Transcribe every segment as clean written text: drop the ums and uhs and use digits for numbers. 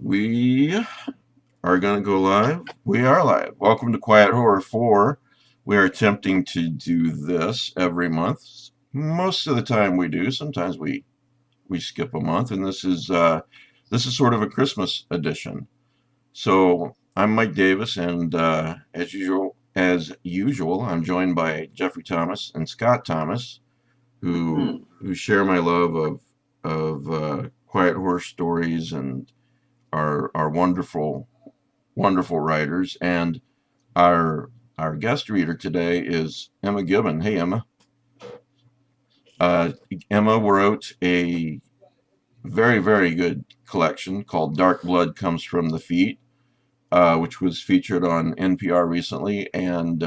We are going to go live. We are live. Welcome to Quiet Horror 4. We are attempting to do this every month. Most of the time we do. Sometimes we skip a month, and this is sort of a Christmas edition. So I'm Mike Davis, and as usual, I'm joined by Jeffrey Thomas and Scott Thomas, who share my love of quiet horror stories and are wonderful writers. And our guest reader today is Emma Gibbon. Hey, Emma. Emma wrote a very good collection called Dark Blood Comes from the Feet, which was featured on NPR recently, and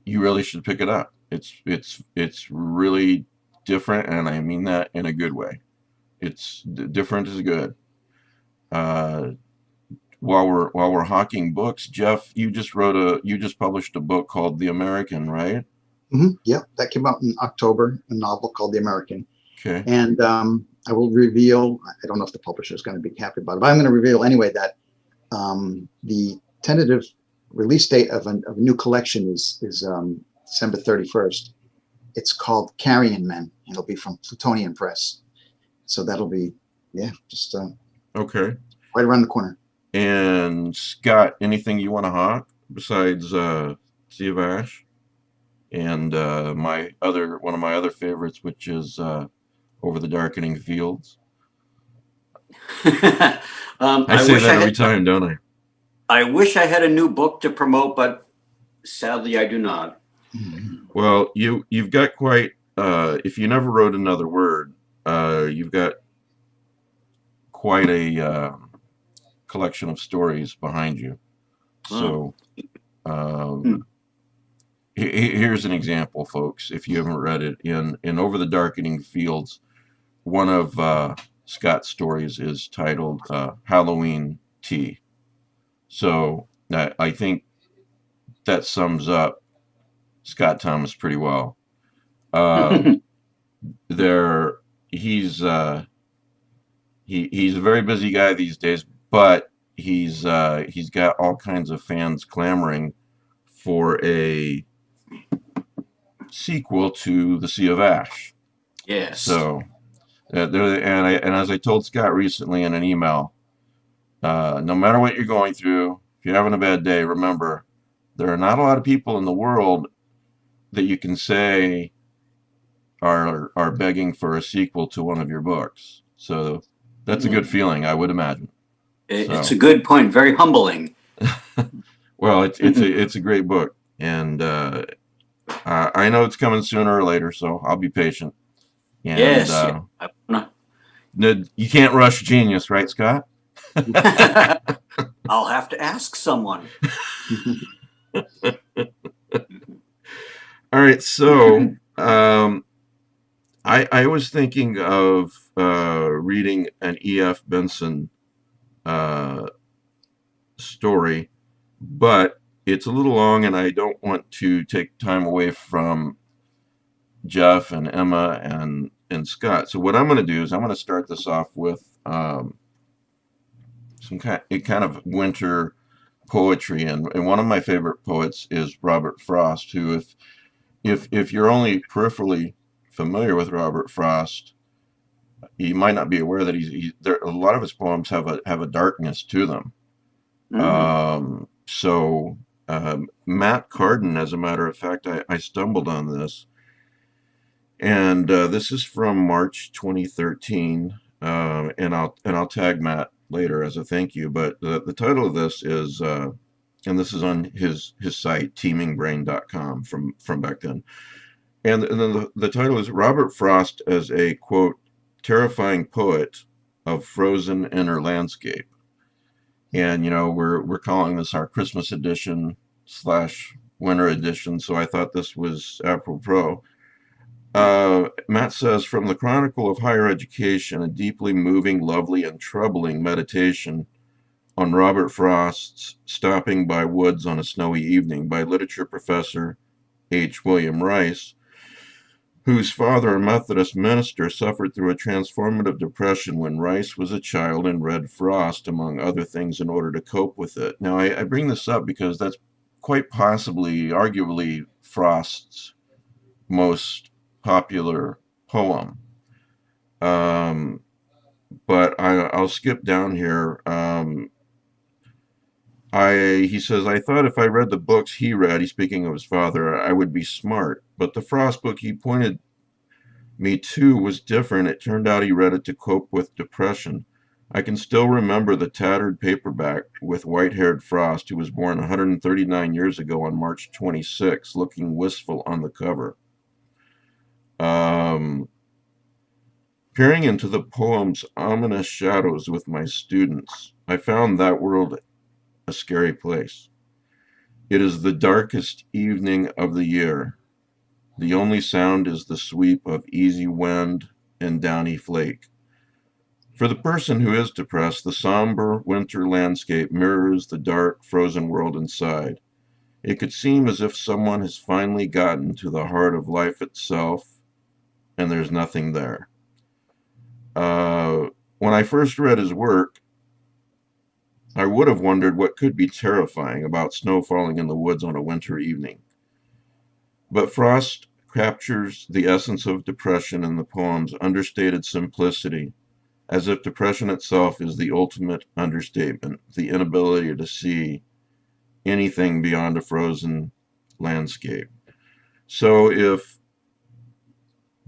you really should pick it up. It's really different, and I mean that in a good way. It's different is good. Uh, while we're hawking books, Jeff, you just published a book called The American, right? Yep, that came out in October, a novel called The American. Okay. And I will reveal, I don't know if the publisher is going to be happy about it, but I'm going to reveal anyway that the tentative release date of a new collection is December 31st. It's called Carrion Men. It'll be from Plutonian Press. So that'll be, just Okay. right around the corner. And Scott, anything you want to hawk besides Sea of Ash and one of my other favorites, which is Over the Darkening Fields? I say that every time, don't I? I wish I had a new book to promote, but sadly I do not. Well, you've got quite. If you never wrote another word, you've got quite a collection of stories behind you. So, here's an example, folks. If you haven't read it, in Over the Darkening Fields, one of Scott's stories is titled Halloween Tea. So I think that sums up Scott Thomas pretty well. He's a very busy guy these days, but he's got all kinds of fans clamoring for a sequel to The Sea of Ash. Yes. So, and as I told Scott recently in an email, no matter what you're going through, if you're having a bad day, remember, there are not a lot of people in the world that you can say are begging for a sequel to one of your books. So that's a good feeling, I would imagine. It's a good point. Very humbling. Well, it's a great book, and I know it's coming sooner or later, so I'll be patient. And, yes. You can't rush genius, right, Scott? I'll have to ask someone. All right, so I was thinking of reading an E.F. Benson story, but it's a little long, and I don't want to take time away from Jeff and Emma and Scott. So what I'm going to do is I'm going to start this off with some kind of winter poetry, and one of my favorite poets is Robert Frost, who if you're only peripherally familiar with Robert Frost, you might not be aware that a lot of his poems have a darkness to them. So Matt Carden, as a matter of fact, I stumbled on this, and this is from March 2013, and I'll tag Matt later as a thank you. But the title of this is, and this is on his site teamingbrain.com from back then, and then the title is Robert Frost as a quote terrifying poet of frozen inner landscape. And we're calling this our Christmas edition / winter edition, so I thought this was apropos. Matt says, from the Chronicle of Higher Education, a deeply moving, lovely, and troubling meditation on Robert Frost's Stopping by Woods on a Snowy Evening by literature professor H. William Rice, whose father, a Methodist minister, suffered through a transformative depression when Rice was a child and read Frost, among other things, in order to cope with it. Now, I bring this up because that's quite possibly, arguably, Frost's most popular poem. Um, but I'll skip down here. He says, I thought if I read the books he read, he's speaking of his father, I would be smart. But the Frost book he pointed me too was different. It turned out he read it to cope with depression. I can still remember the tattered paperback with white-haired Frost, who was born 139 years ago on March 26, looking wistful on the cover. Peering into the poem's ominous shadows with my students, I found that world a scary place. It is the darkest evening of the year. The only sound is the sweep of easy wind and downy flake. For the person who is depressed, the somber winter landscape mirrors the dark, frozen world inside. It could seem as if someone has finally gotten to the heart of life itself, and there's nothing there. When I first read his work, I would have wondered what could be terrifying about snow falling in the woods on a winter evening. But Frost captures the essence of depression in the poem's understated simplicity, as if depression itself is the ultimate understatement, the inability to see anything beyond a frozen landscape. So if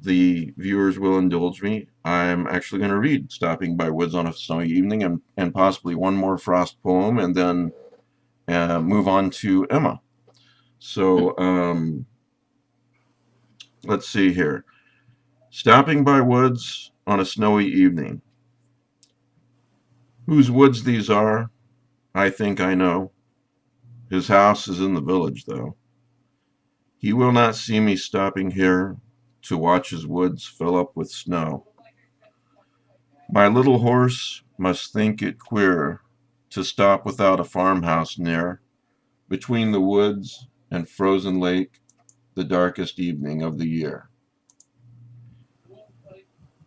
the viewers will indulge me, I'm actually going to read Stopping by Woods on a Snowy Evening and possibly one more Frost poem, and then move on to Emma. So let's see here. Stopping by woods on a snowy evening. Whose woods these are, I think I know. His house is in the village, though. He will not see me stopping here to watch his woods fill up with snow. My little horse must think it queer to stop without a farmhouse near, between the woods and frozen lake, the darkest evening of the year.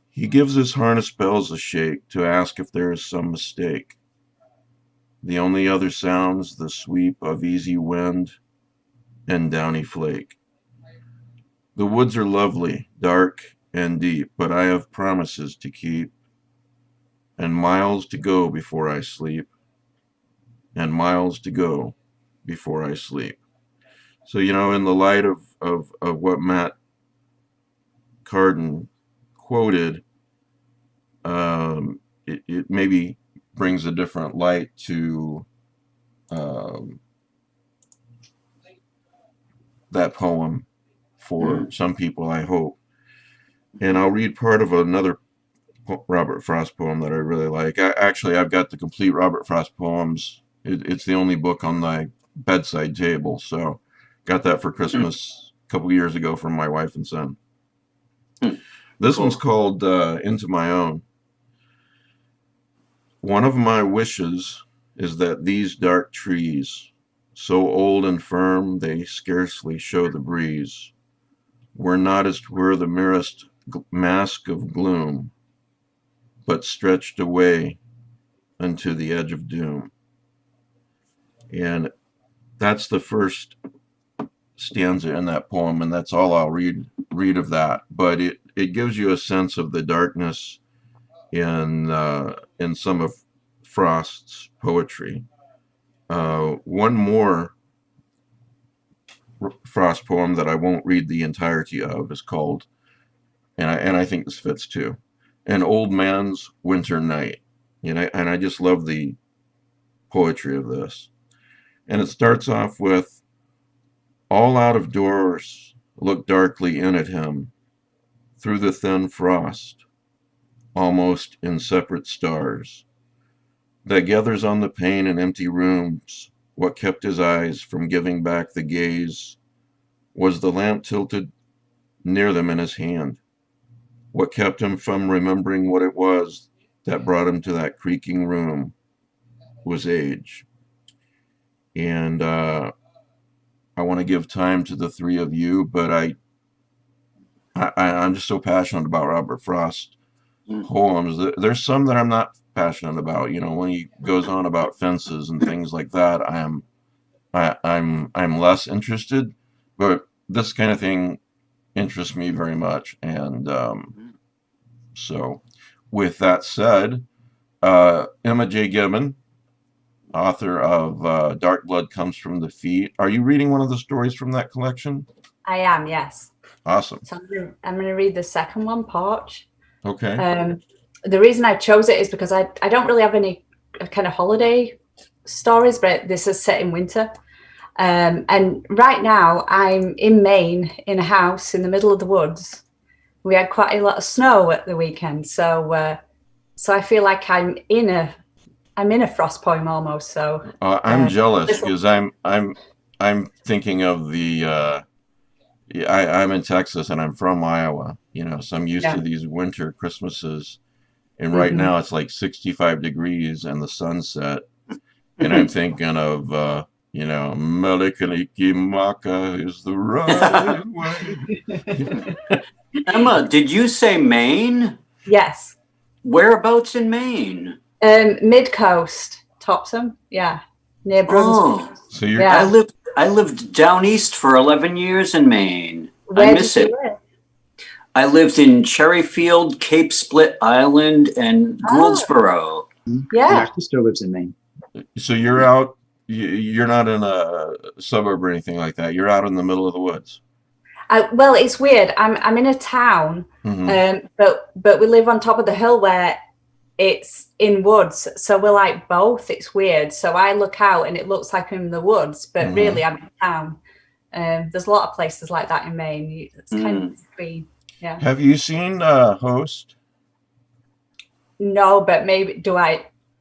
He gives his harness bells a shake to ask if there is some mistake. The only other sounds the sweep of easy wind and downy flake. The woods are lovely, dark and deep, but I have promises to keep, and miles to go before I sleep, and miles to go before I sleep. So, in the light of what Matt Carden quoted, it maybe brings a different light to that poem for some people, I hope. And I'll read part of another Robert Frost poem that I really like. I've got the complete Robert Frost poems. It's the only book on my bedside table, so got that for Christmas a couple years ago from my wife and son. This one's called Into My Own. One of my wishes is that these dark trees, so old and firm they scarcely show the breeze, were not as 'twere the merest mask of gloom, but stretched away unto the edge of doom. And that's the first stanza in that poem, and that's all I'll read of that. But it gives you a sense of the darkness in some of Frost's poetry. One more Frost poem that I won't read the entirety of is called, and I think this fits too, An Old Man's Winter Night. And I just love the poetry of this. And it starts off with, all out of doors look darkly in at him, through the thin frost, almost in separate stars, that gathers on the pane in empty rooms. What kept his eyes from giving back the gaze was the lamp tilted near them in his hand. What kept him from remembering what it was that brought him to that creaking room was age. And I want to give time to the three of you, but I'm just so passionate about Robert Frost Mm. poems. There's some that I'm not passionate about. You know, when he goes on about fences and things like that, I'm less interested. But this kind of thing interests me very much. And so, with that said, Emma J. Gibbon, author of Dark Blood Comes from the Feet. Are you reading one of the stories from that collection? I am, yes. Awesome. So I'm gonna read the second one, Porch. Okay. The reason I chose it is because I don't really have any kind of holiday stories, but this is set in winter. And right now I'm in Maine in a house in the middle of the woods. We had quite a lot of snow at the weekend, so I feel like I'm in a frost poem almost. So I'm jealous because I'm thinking of the yeah, I'm in Texas and I'm from Iowa, you know, so I'm used to these winter Christmases. And right now it's like 65 degrees and the sunset. And I'm thinking of, you know, Melikaliki Maka is the right way. Emma, did you say Maine? Yes. Whereabouts in Maine? Mid coast, Topsom, yeah, near Brunswick. Oh, So you're, Yeah. I lived down east for 11 years in Maine. Where I miss did it. you live? I lived in Cherryfield, Cape Split Island, and Gouldsboro. Yeah. My sister lives in Maine. so you're out, you're not in a suburb or anything like that. You're out in the middle of the woods. Well, it's weird. I'm in a town, but we live on top of the hill where it's in woods. So we're like both. It's weird. So I look out and it looks like I'm in the woods, but really I'm in town. There's a lot of places like that in Maine. It's kind of between. Yeah. Have you seen Host? No, but maybe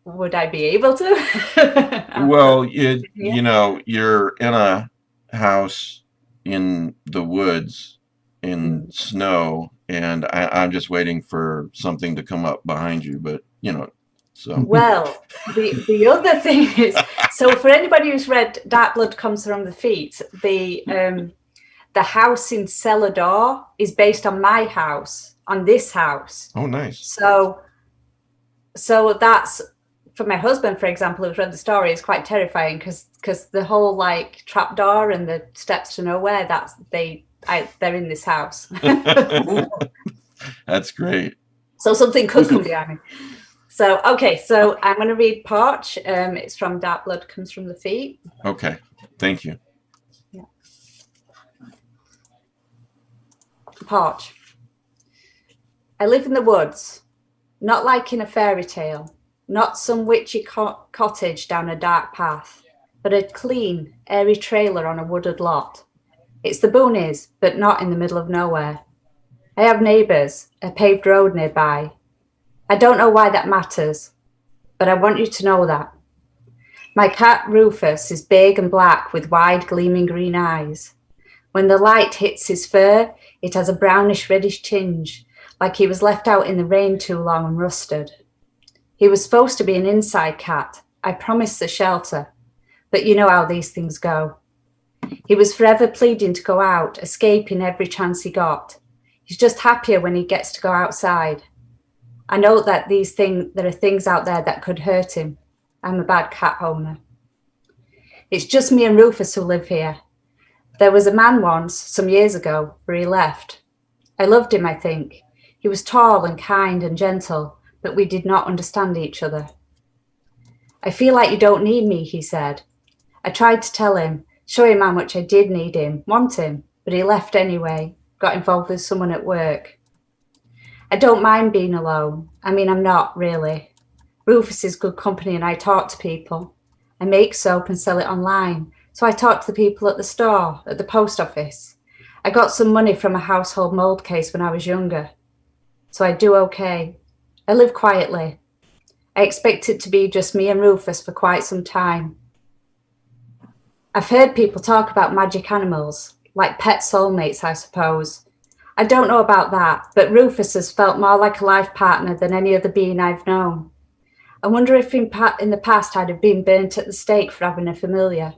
would I be able to? Well, you know, you're in a house in the woods in snow, and I'm just waiting for something to come up behind you, but you know, so Well, the other thing is, so for anybody who's read Dark Blood Comes from the Feet, the house in Celador is based on my house, on this house. oh, nice. So that's, for my husband, for example, who's read the story, is quite terrifying because the whole like trapdoor and the steps to nowhere, they're in this house. That's great. So something could come behind me. So okay, so I'm going to read Porch. It's from Dark Blood Comes from the Feet. Okay, thank you. Yeah. Porch. I live in the woods, not like in a fairy tale, not some witchy cottage down a dark path, but a clean, airy trailer on a wooded lot. It's the boonies, but not in the middle of nowhere. I have neighbours, a paved road nearby. I don't know why that matters, but I want you to know that. My cat Rufus is big and black with wide gleaming green eyes. When the light hits his fur, it has a brownish reddish tinge, like he was left out in the rain too long and rusted. He was supposed to be an inside cat. I promised the shelter, but you know how these things go. He was forever pleading to go out, escaping every chance he got. He's just happier when he gets to go outside. I know that there are things out there that could hurt him. I'm a bad cat owner. It's just me and Rufus who live here. There was a man once, some years ago, where he left. I loved him, I think. He was tall and kind and gentle, but we did not understand each other. I feel like you don't need me, he said. I tried to tell him, show him how much I did need him, want him, but he left anyway, got involved with someone at work. I don't mind being alone. I mean, I'm not really. Rufus is good company and I talk to people. I make soap and sell it online. So I talk to the people at the store, at the post office. I got some money from a household mold case when I was younger. So I do okay. I live quietly. I expect it to be just me and Rufus for quite some time. I've heard people talk about magic animals, like pet soulmates, I suppose. I don't know about that, but Rufus has felt more like a life partner than any other being I've known. I wonder if in the past I'd have been burnt at the stake for having a familiar.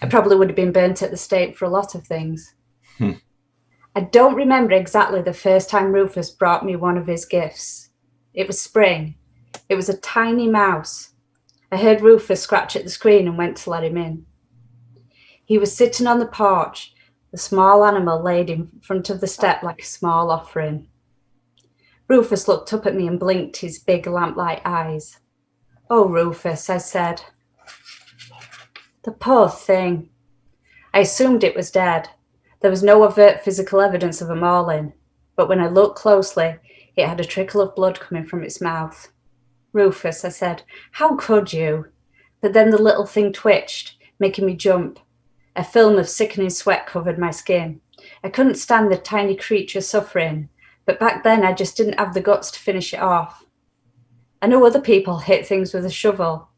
I probably would have been burnt at the stake for a lot of things. I don't remember exactly the first time Rufus brought me one of his gifts. It was spring. It was a tiny mouse. I heard Rufus scratch at the screen and went to let him in. He was sitting on the porch, the small animal laid in front of the step like a small offering. Rufus looked up at me and blinked his big lamp-like eyes. "Oh, Rufus," I said. The poor thing. I assumed it was dead. There was no overt physical evidence of a mauling, but when I looked closely, it had a trickle of blood coming from its mouth. "Rufus," I said, "how could you?" But then the little thing twitched, making me jump. A film of sickening sweat covered my skin. I couldn't stand the tiny creature suffering, but back then I just didn't have the guts to finish it off. I know other people hit things with a shovel.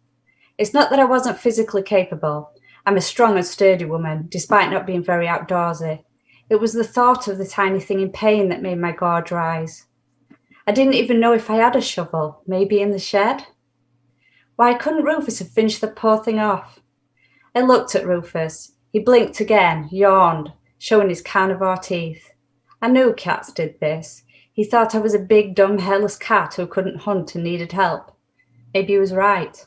It's not that I wasn't physically capable. I'm a strong and sturdy woman, despite not being very outdoorsy. It was the thought of the tiny thing in pain that made my gorge rise. I didn't even know if I had a shovel, maybe in the shed. Why couldn't Rufus have finished the poor thing off? I looked at Rufus. He blinked again, yawned, showing his carnivore teeth. I knew cats did this. He thought I was a big, dumb, hairless cat who couldn't hunt and needed help. Maybe he was right.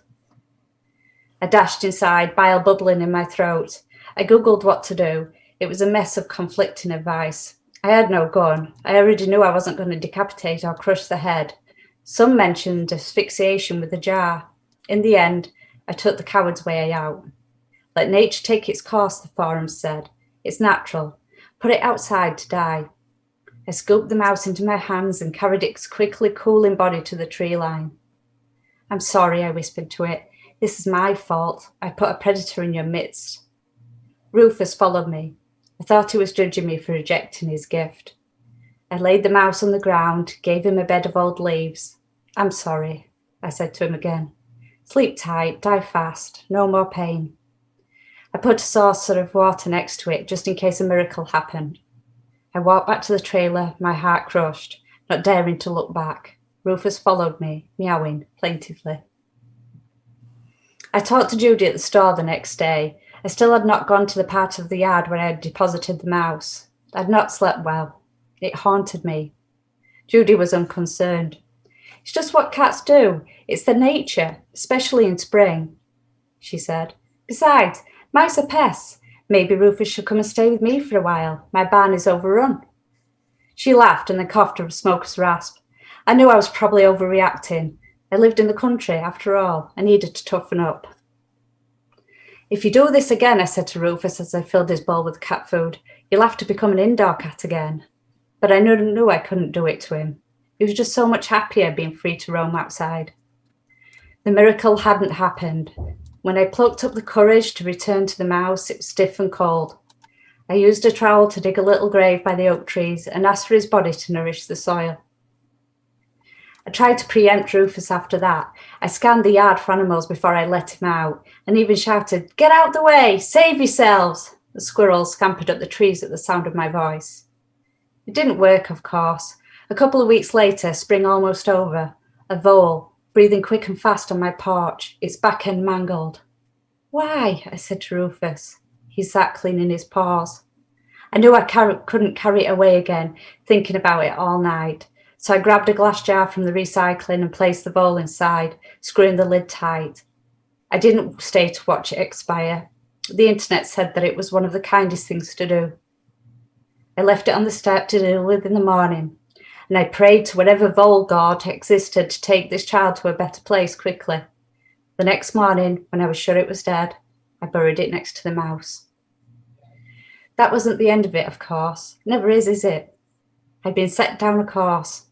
I dashed inside, bile bubbling in my throat. I googled what to do. It was a mess of conflicting advice. I had no gun. I already knew I wasn't going to decapitate or crush the head. Some mentioned asphyxiation with a jar. In the end, I took the coward's way out. Let nature take its course, the forums said. It's natural. Put it outside to die. I scooped the mouse into my hands and carried its quickly cooling body to the tree line. "I'm sorry," I whispered to it. "This is my fault. I put a predator in your midst." Rufus followed me. I thought he was judging me for rejecting his gift. I laid the mouse on the ground, gave him a bed of old leaves. "I'm sorry," I said to him again. "Sleep tight, die fast, no more pain." I put a saucer of water next to it, just in case a miracle happened. I walked back to the trailer, my heart crushed, not daring to look back. Rufus followed me, meowing plaintively. I talked to Judy at the store the next day. I still had not gone to the part of the yard where I had deposited the mouse. I'd not slept well. It haunted me. Judy was unconcerned. "It's just what cats do. It's their nature, especially in spring," she said. "Besides, mice are pests. Maybe Rufus should come and stay with me for a while. My barn is overrun." She laughed and then coughed a smoker's rasp. I knew I was probably overreacting. I lived in the country, after all. I needed to toughen up. "If you do this again," I said to Rufus as I filled his bowl with cat food, "you'll have to become an indoor cat again." But I knew I couldn't do it to him. He was just so much happier being free to roam outside. The miracle hadn't happened. When I plucked up the courage to return to the mouse, it was stiff and cold. I used a trowel to dig a little grave by the oak trees and asked for his body to nourish the soil. I tried to preempt Rufus after that. I scanned the yard for animals before I let him out, and even shouted, "Get out the way! Save yourselves!" The squirrels scampered up the trees at the sound of my voice. It didn't work, of course. A couple of weeks later, spring almost over, a vole, breathing quick and fast on my porch, its back end mangled. "Why?" I said to Rufus. He sat cleaning his paws. I knew I couldn't carry it away again, thinking about it all night. So I grabbed a glass jar from the recycling and placed the bowl inside, screwing the lid tight. I didn't stay to watch it expire. The internet said that it was one of the kindest things to do. I left it on the step to deal with in the morning, and I prayed to whatever vole god existed to take this child to a better place quickly. The next morning, when I was sure it was dead, I buried it next to the mouse. That wasn't the end of it, of course. It never is it? I'd been set down a course.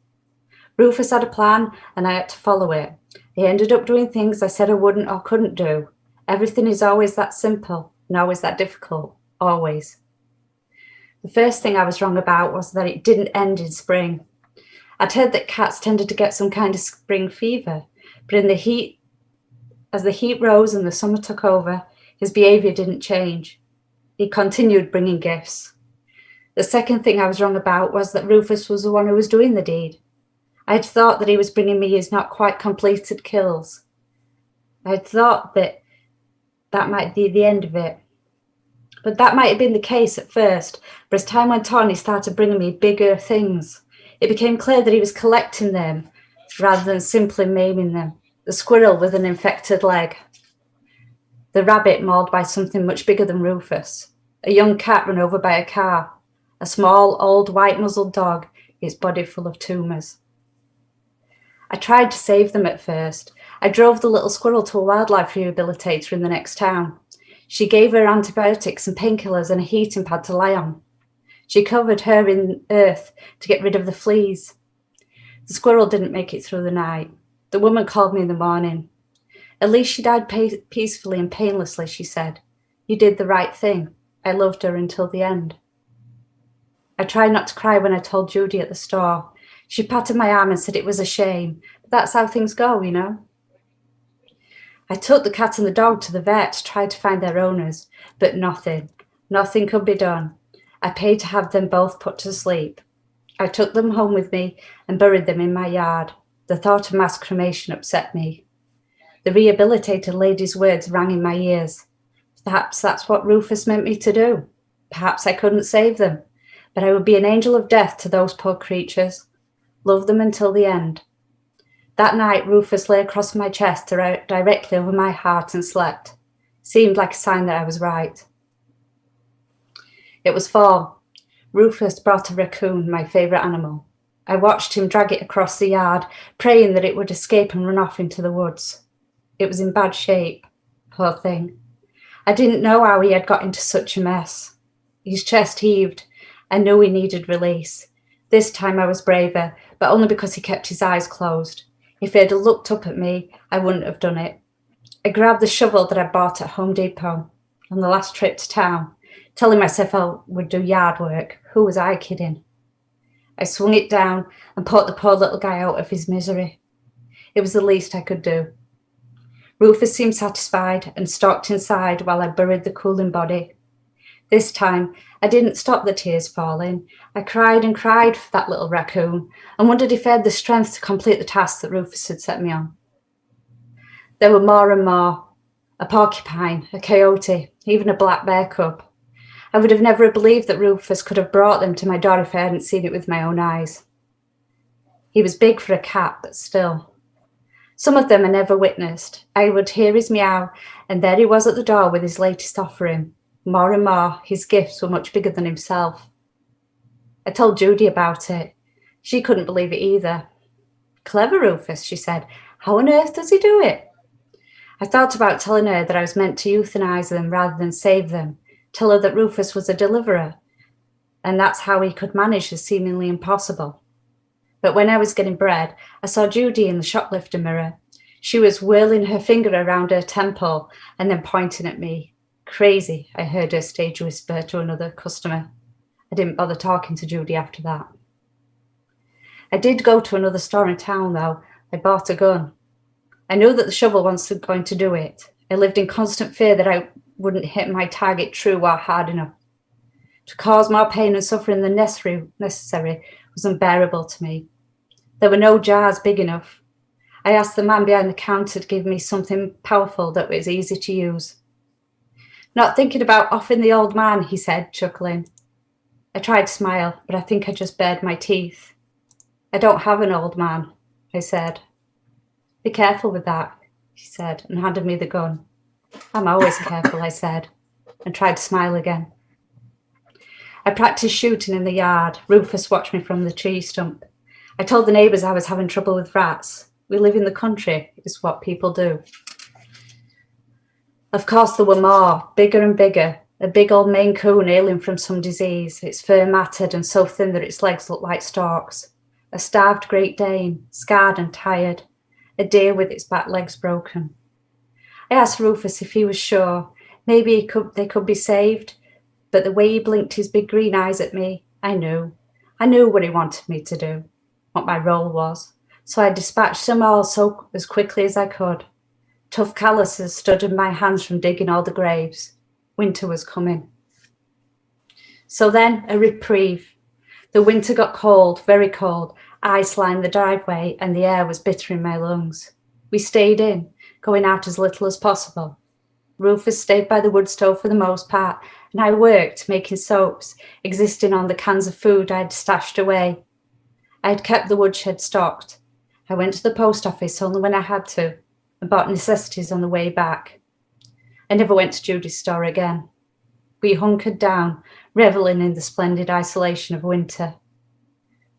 Rufus had a plan, and I had to follow it. I ended up doing things I said I wouldn't or couldn't do. Everything is always that simple and always that difficult. Always. The first thing I was wrong about was that it didn't end in spring. I'd heard that cats tended to get some kind of spring fever, but as the heat rose and the summer took over, his behaviour didn't change. He continued bringing gifts. The second thing I was wrong about was that Rufus was the one who was doing the deed. I had thought that he was bringing me his not quite completed kills. I had thought that might be the end of it. But that might have been the case at first, but as time went on, he started bringing me bigger things. It became clear that he was collecting them rather than simply maiming them. The squirrel with an infected leg, the rabbit mauled by something much bigger than Rufus, a young cat run over by a car, a small, old, white-muzzled dog, its body full of tumours. I tried to save them at first. I drove the little squirrel to a wildlife rehabilitator in the next town. She gave her antibiotics and painkillers and a heating pad to lie on. She covered her in earth to get rid of the fleas. The squirrel didn't make it through the night. The woman called me in the morning. At least she died peacefully and painlessly, she said. You did the right thing. I loved her until the end. I tried not to cry when I told Judy at the store. She patted my arm and said it was a shame, but that's how things go, you know. I took the cat and the dog to the vet to try to find their owners, but nothing could be done. I paid to have them both put to sleep. I took them home with me and buried them in my yard. The thought of mass cremation upset me. The rehabilitated lady's words rang in my ears. Perhaps that's what Rufus meant me to do. Perhaps I couldn't save them, but I would be an angel of death to those poor creatures. Love them until the end. That night, Rufus lay across my chest directly over my heart and slept. Seemed like a sign that I was right. It was fall. Rufus brought a raccoon, my favourite animal. I watched him drag it across the yard, praying that it would escape and run off into the woods. It was in bad shape. Poor thing. I didn't know how he had got into such a mess. His chest heaved. I knew he needed release. This time I was braver, but only because he kept his eyes closed. If he had looked up at me, I wouldn't have done it. I grabbed the shovel that I bought at Home Depot on the last trip to town, telling myself I would do yard work. Who was I kidding? I swung it down and put the poor little guy out of his misery. It was the least I could do. Rufus seemed satisfied and stalked inside while I buried the cooling body. This time, I didn't stop the tears falling. I cried and cried for that little raccoon and wondered if I had the strength to complete the task that Rufus had set me on. There were more and more. A porcupine, a coyote, even a black bear cub. I would have never believed that Rufus could have brought them to my door if I hadn't seen it with my own eyes. He was big for a cat, but still. Some of them I never witnessed. I would hear his meow, and there he was at the door with his latest offering. More and more, his gifts were much bigger than himself. I told Judy about it. She couldn't believe it either. Clever Rufus, she said. How on earth does he do it? I thought about telling her that I was meant to euthanize them rather than save them, tell her that Rufus was a deliverer, and that's how he could manage the seemingly impossible. But when I was getting bread, I saw Judy in the shoplifter mirror. She was whirling her finger around her temple and then pointing at me. Crazy, I heard her stage whisper to another customer. I didn't bother talking to Judy after that. I did go to another store in town, though. I bought a gun. I knew that the shovel wasn't going to do it. I lived in constant fear that I wouldn't hit my target true or hard enough. To cause more pain and suffering than necessary was unbearable to me. There were no jars big enough. I asked the man behind the counter to give me something powerful that was easy to use. Not thinking about offing the old man, he said, chuckling. I tried to smile, but I think I just bared my teeth. I don't have an old man, I said. Be careful with that, he said, and handed me the gun. I'm always careful, I said, and tried to smile again. I practiced shooting in the yard. Rufus watched me from the tree stump. I told the neighbours I was having trouble with rats. We live in the country. It's what people do. Of course, there were more, bigger and bigger. A big old Maine Coon ailing from some disease, its fur matted and so thin that its legs looked like stalks. A starved Great Dane, scarred and tired. A deer with its back legs broken. I asked Rufus if he was sure. Maybe they could be saved. But the way he blinked his big green eyes at me, I knew. I knew what he wanted me to do, what my role was. So I dispatched them all as quickly as I could. Tough calluses stood in my hands from digging all the graves. Winter was coming. So then, a reprieve. The winter got cold, very cold. Ice lined the driveway and the air was bitter in my lungs. We stayed in, going out as little as possible. Rufus stayed by the wood stove for the most part, and I worked making soaps, existing on the cans of food I'd stashed away. I had kept the woodshed stocked. I went to the post office only when I had to, and bought necessities on the way back. I never went to Judy's store again. We hunkered down, reveling in the splendid isolation of winter.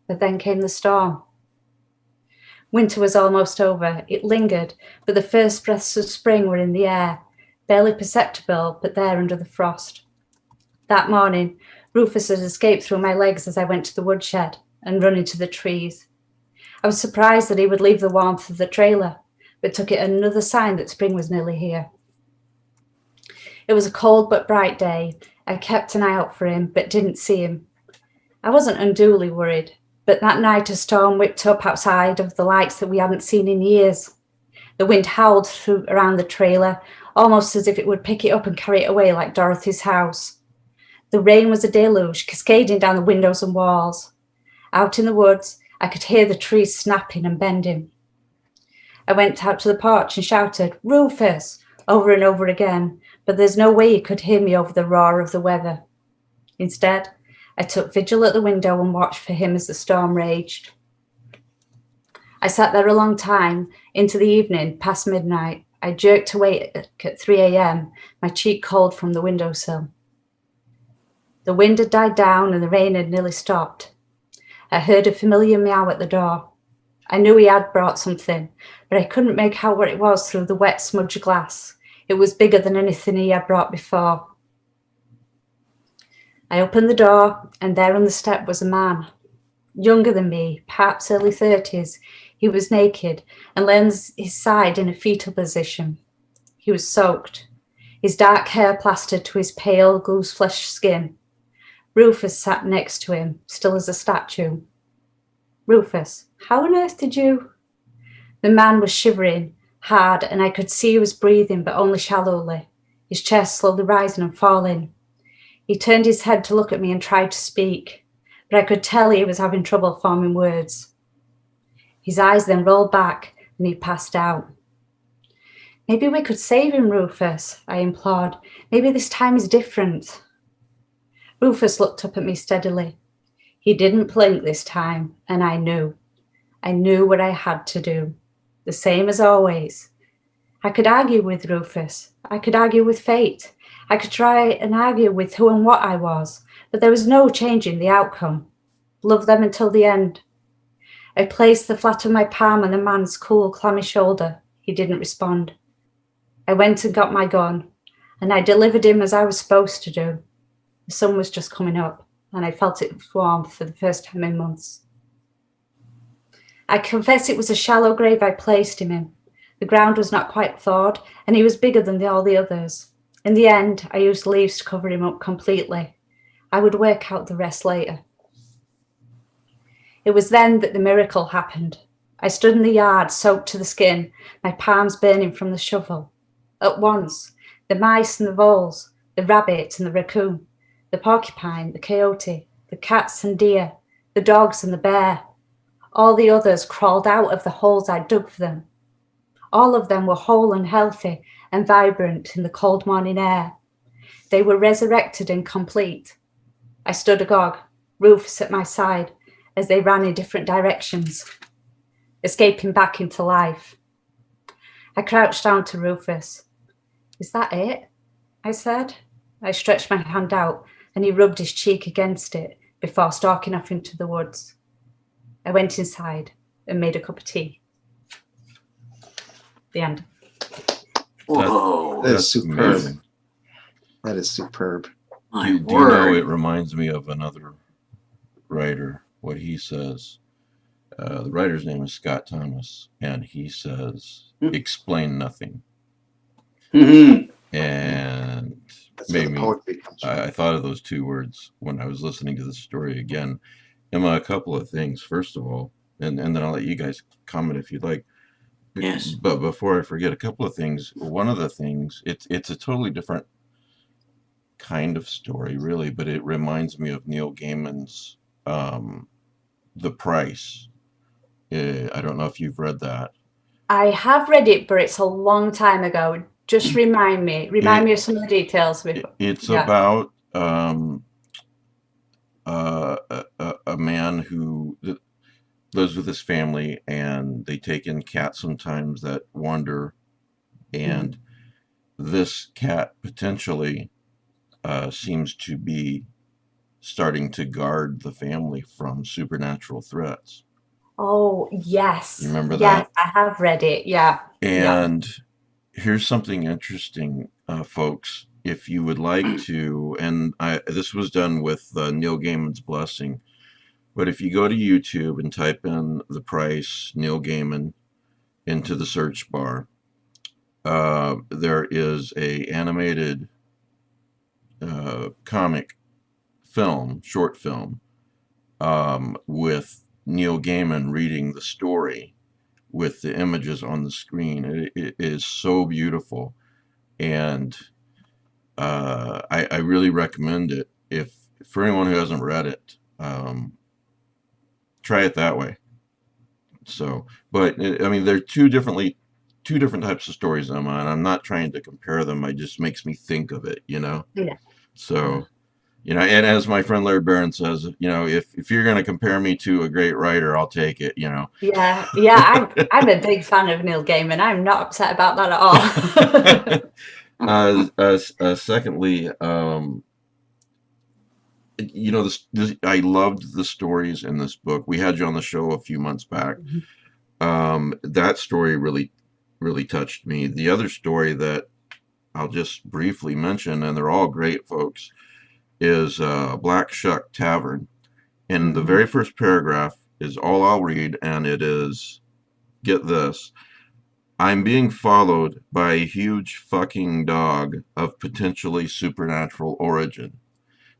But then came the storm. Winter was almost over. It lingered, but the first breaths of spring were in the air, barely perceptible, but there under the frost. That morning, Rufus had escaped through my legs as I went to the woodshed and run into the trees. I was surprised that he would leave the warmth of the trailer, but took it another sign that spring was nearly here. It was a cold but bright day. I kept an eye out for him, but didn't see him. I wasn't unduly worried, but that night a storm whipped up outside of the lights that we hadn't seen in years. The wind howled through around the trailer, almost as if it would pick it up and carry it away like Dorothy's house. The rain was a deluge, cascading down the windows and walls. Out in the woods, I could hear the trees snapping and bending. I went out to the porch and shouted, "Rufus!" over and over again, but there's no way he could hear me over the roar of the weather. Instead, I took vigil at the window and watched for him as the storm raged. I sat there a long time, into the evening, past midnight. I jerked awake at 3 a.m., my cheek cold from the windowsill. The wind had died down and the rain had nearly stopped. I heard a familiar meow at the door. I knew he had brought something, but I couldn't make out what it was through the wet smudged glass. It was bigger than anything he had brought before. I opened the door, and there on the step was a man. Younger than me, perhaps early 30s. He was naked and lay on his side in a fetal position. He was soaked, his dark hair plastered to his pale goose-flesh skin. Rufus sat next to him, still as a statue. "Rufus, how on earth did you—" The man was shivering hard, and I could see he was breathing, but only shallowly, his chest slowly rising and falling. He turned his head to look at me and tried to speak, but I could tell he was having trouble forming words. His eyes then rolled back, and he passed out. "Maybe we could save him, Rufus," I implored. "Maybe this time is different." Rufus looked up at me steadily. He didn't blink this time, and I knew. I knew what I had to do. The same as always. I could argue with Rufus. I could argue with fate. I could try and argue with who and what I was, but there was no changing the outcome. Love them until the end. I placed the flat of my palm on the man's cool, clammy shoulder. He didn't respond. I went and got my gun, and I delivered him as I was supposed to do. The sun was just coming up, and I felt its warmth for the first time in months. I confess it was a shallow grave I placed him in. The ground was not quite thawed, and he was bigger than all the others. In the end, I used leaves to cover him up completely. I would work out the rest later. It was then that the miracle happened. I stood in the yard, soaked to the skin, my palms burning from the shovel. At once, the mice and the voles, the rabbit and the raccoon, the porcupine, the coyote, the cats and deer, the dogs and the bear, all the others crawled out of the holes I dug for them. All of them were whole and healthy and vibrant in the cold morning air. They were resurrected and complete. I stood agog, Rufus at my side, as they ran in different directions, escaping back into life. I crouched down to Rufus. "Is that it?" I said. I stretched my hand out, and he rubbed his cheek against it before stalking off into the woods. I went inside and made a cup of tea. The end. Whoa. That is That's superb. amazing. That is superb. My Do you know word. it reminds me of another writer, what he says. The writer's name is Scott Thomas, and he says, "Explain nothing." Mhm. And That's where made the me, poetry comes from. I thought of those two words when I was listening to the story again. Emma, a couple of things. First of all, and then I'll let you guys comment if you'd like. Yes. But before I forget, a couple of things. One of the things, it's a totally different kind of story, really, but it reminds me of Neil Gaiman's The Price. I don't know if you've read that. I have read it, but it's a long time ago. Just remind me of some of the details. It's Yeah. about a man who lives with his family, and they take in cats sometimes that wander, and this cat potentially seems to be starting to guard the family from supernatural threats. Oh, yes. You remember Yes, that? I have read it. Yeah. And here's something interesting, folks. If you would like to, and this was done with Neil Gaiman's blessing, but if you go to YouTube and type in The Price, Neil Gaiman, into the search bar, there is a animated comic film, short film, with Neil Gaiman reading the story with the images on the screen. It is so beautiful, and I really recommend it. If for anyone who hasn't read it, try it that way. So, but I mean, they're two different types of stories, Emma, and I'm not trying to compare them. It just makes me think of it, you know. Yeah. So, you know, and as my friend Larry Barron says, you know, if you're going to compare me to a great writer, I'll take it, you know. Yeah. I'm a big fan of Neil Gaiman. I'm not upset about that at all. Secondly, you know, I loved the stories in this book. We had you on the show a few months back. That story really touched me. The other story that I'll just briefly mention, and they're all great, folks, is Black Shuck Tavern. And the very first paragraph is all I'll read, and it is, get this, I'm being followed by a huge fucking dog of potentially supernatural origin.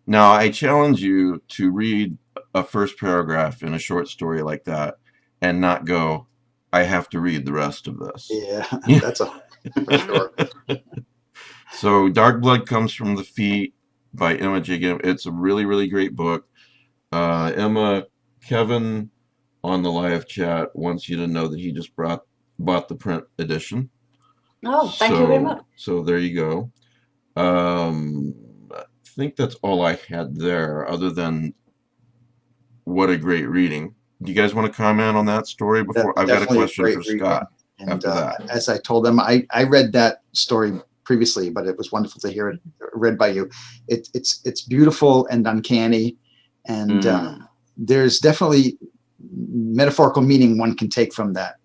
Now, I challenge you to read a first paragraph in a short story like that and not go, I have to read the rest of this. Yeah, that's for sure. So, Dark Blood Comes from the Feet by Emma Gibbon. It's a really great book. Emma, Kevin on the live chat wants you to know that he just bought the print edition. Oh, thank you very much. So there you go. I think that's all I had there, other than what a great reading. Do you guys want to comment on that story before? I've got a question for Scott. And after that, as I told them, I read that story previously, but it was wonderful to hear it read by you. It's beautiful and uncanny, and there's definitely metaphorical meaning one can take from that.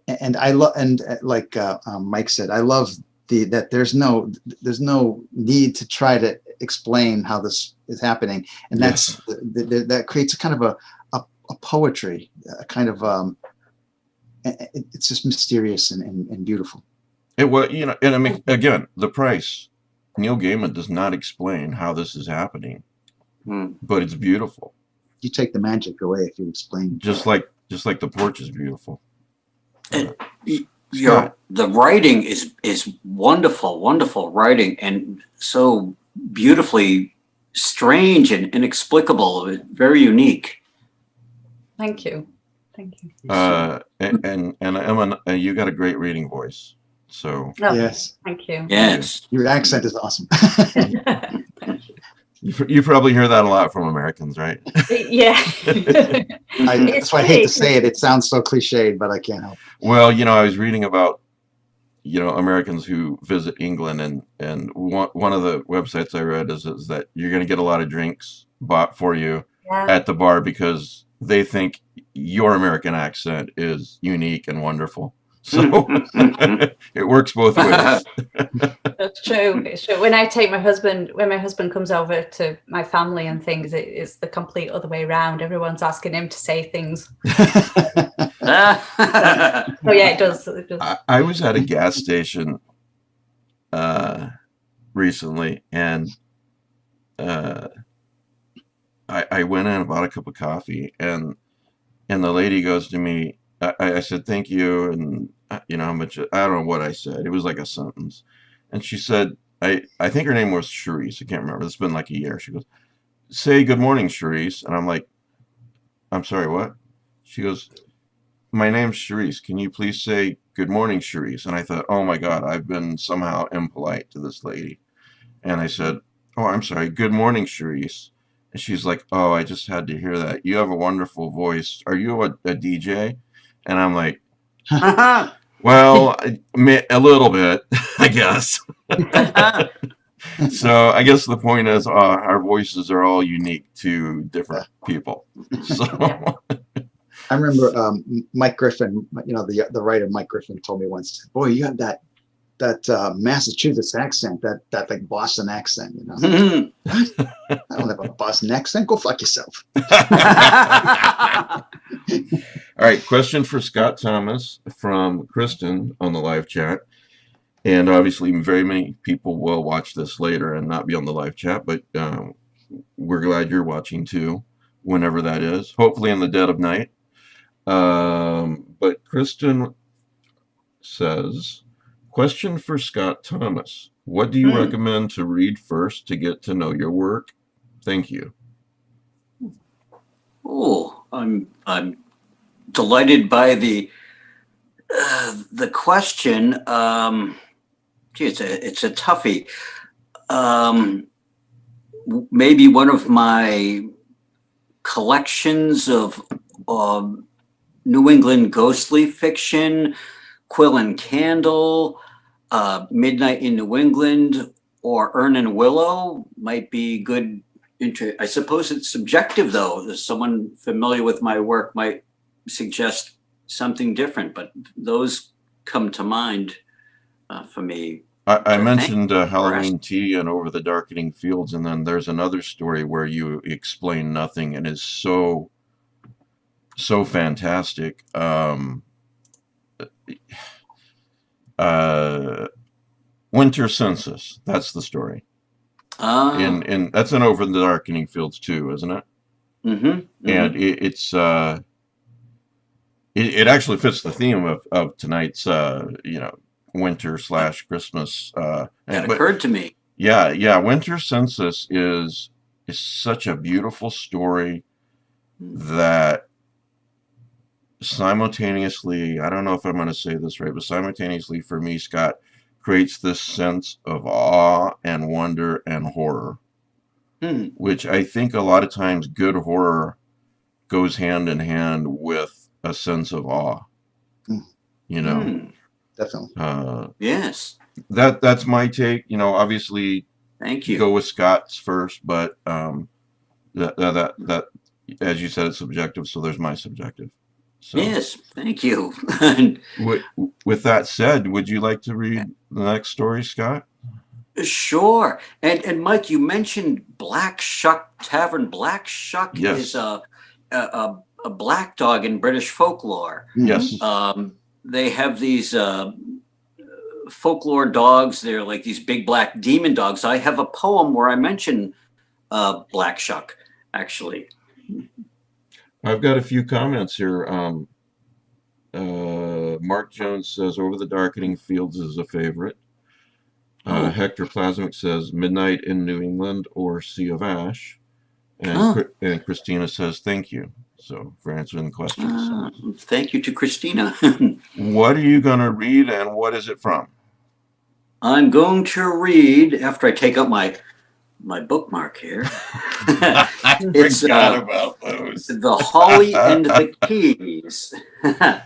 And I love, and like Mike said, I love that there's no need to try to explain how this is happening, and that's that creates a kind of a poetry, a kind of it's just mysterious and beautiful. It was, you know, and I mean, again, The Price, Neil Gaiman does not explain how this is happening, but it's beautiful. You take the magic away if you explain. Just like The Porch is beautiful. The writing is wonderful writing, and so beautifully strange and inexplicable, very unique. Thank you. And Emma, you got a great reading voice. So yes, thank you. Yes, your accent is awesome. You probably hear that a lot from Americans, right? Yeah. That's why I hate to say it. It sounds so cliched, but I can't help it. Well, you know, I was reading about, you know, Americans who visit England, and one of the websites I read is that you're going to get a lot of drinks bought for you at the bar because they think your American accent is unique and wonderful. So it works both ways. That's true. It's true. When my husband comes over to my family and things, it's the complete other way around. Everyone's asking him to say things. Oh yeah, it does. I was at a gas station recently, and I went in and bought a cup of coffee, and the lady goes to me. I said thank you, and you know how much, I don't know what I said. It was like a sentence, and she said, I think her name was Charisse. I can't remember. It's been like a year. She goes, say good morning, Charisse, and I'm like, I'm sorry, what? She goes, my name's Charisse. Can you please say good morning, Charisse. And I thought, oh my God, I've been somehow impolite to this lady. And I said, oh, I'm sorry, good morning, Charisse. And she's like, oh, I just had to hear that. You have a wonderful voice. Are you a DJ? And I'm like, well, a little bit, I guess. So I guess the point is our voices are all unique to different people. So I remember Mike Griffin, the writer Mike Griffin told me once, boy, you have that Massachusetts accent, that like Boston accent, What? I don't have a Boston accent. Go fuck yourself. All right, question for Scott Thomas from Kristen on the live chat. And obviously, very many people will watch this later and not be on the live chat, but we're glad you're watching too, whenever that is. Hopefully in the dead of night. But Kristen says, question for Scott Thomas. What do you recommend to read first to get to know your work? Thank you. Oh, I'm delighted by the question. It's a toughie. Maybe one of my collections of New England ghostly fiction, Quill and Candle, Midnight in New England, or Urn and Willow might be good. I suppose it's subjective, though. Someone familiar with my work might suggest something different, but those come to mind for me. I mentioned Halloween Tea and Over the Darkening Fields, and then there's another story where you explain nothing and is so fantastic. Winter Census, that's the story. And that's an Over the Darkening Fields too, isn't it? Mm-hmm. And it actually fits the theme of tonight's winter/Christmas. That occurred to me. Yeah. Winter Census is such a beautiful story that simultaneously, I don't know if I'm going to say this right, but simultaneously for me, Scott, creates this sense of awe and wonder and horror, which I think a lot of times good horror goes hand in hand with a sense of awe. Definitely. Yes. That's my take. Obviously, thank you. Go with Scott's first, but that as you said, it's subjective. So there's my subjective. So, yes, thank you. with that said, would you like to read the next story, Scott? Sure. And Mike, you mentioned Black Shuck Tavern. Black Shuck is a black dog in British folklore. Yes. They have these folklore dogs. They're like these big black demon dogs. I have a poem where I mention Black Shuck, actually. I've got a few comments here. Mark Jones says Over the Darkening Fields is a favorite. Hector Plasmic says Midnight in New England or Sea of Ash. And Christina says thank you. So for answering the questions. Thank you to Christina. What are you going to read and what is it from? I'm going to read, after I take out my bookmark here. I forgot about those. The Holly and the Keys. The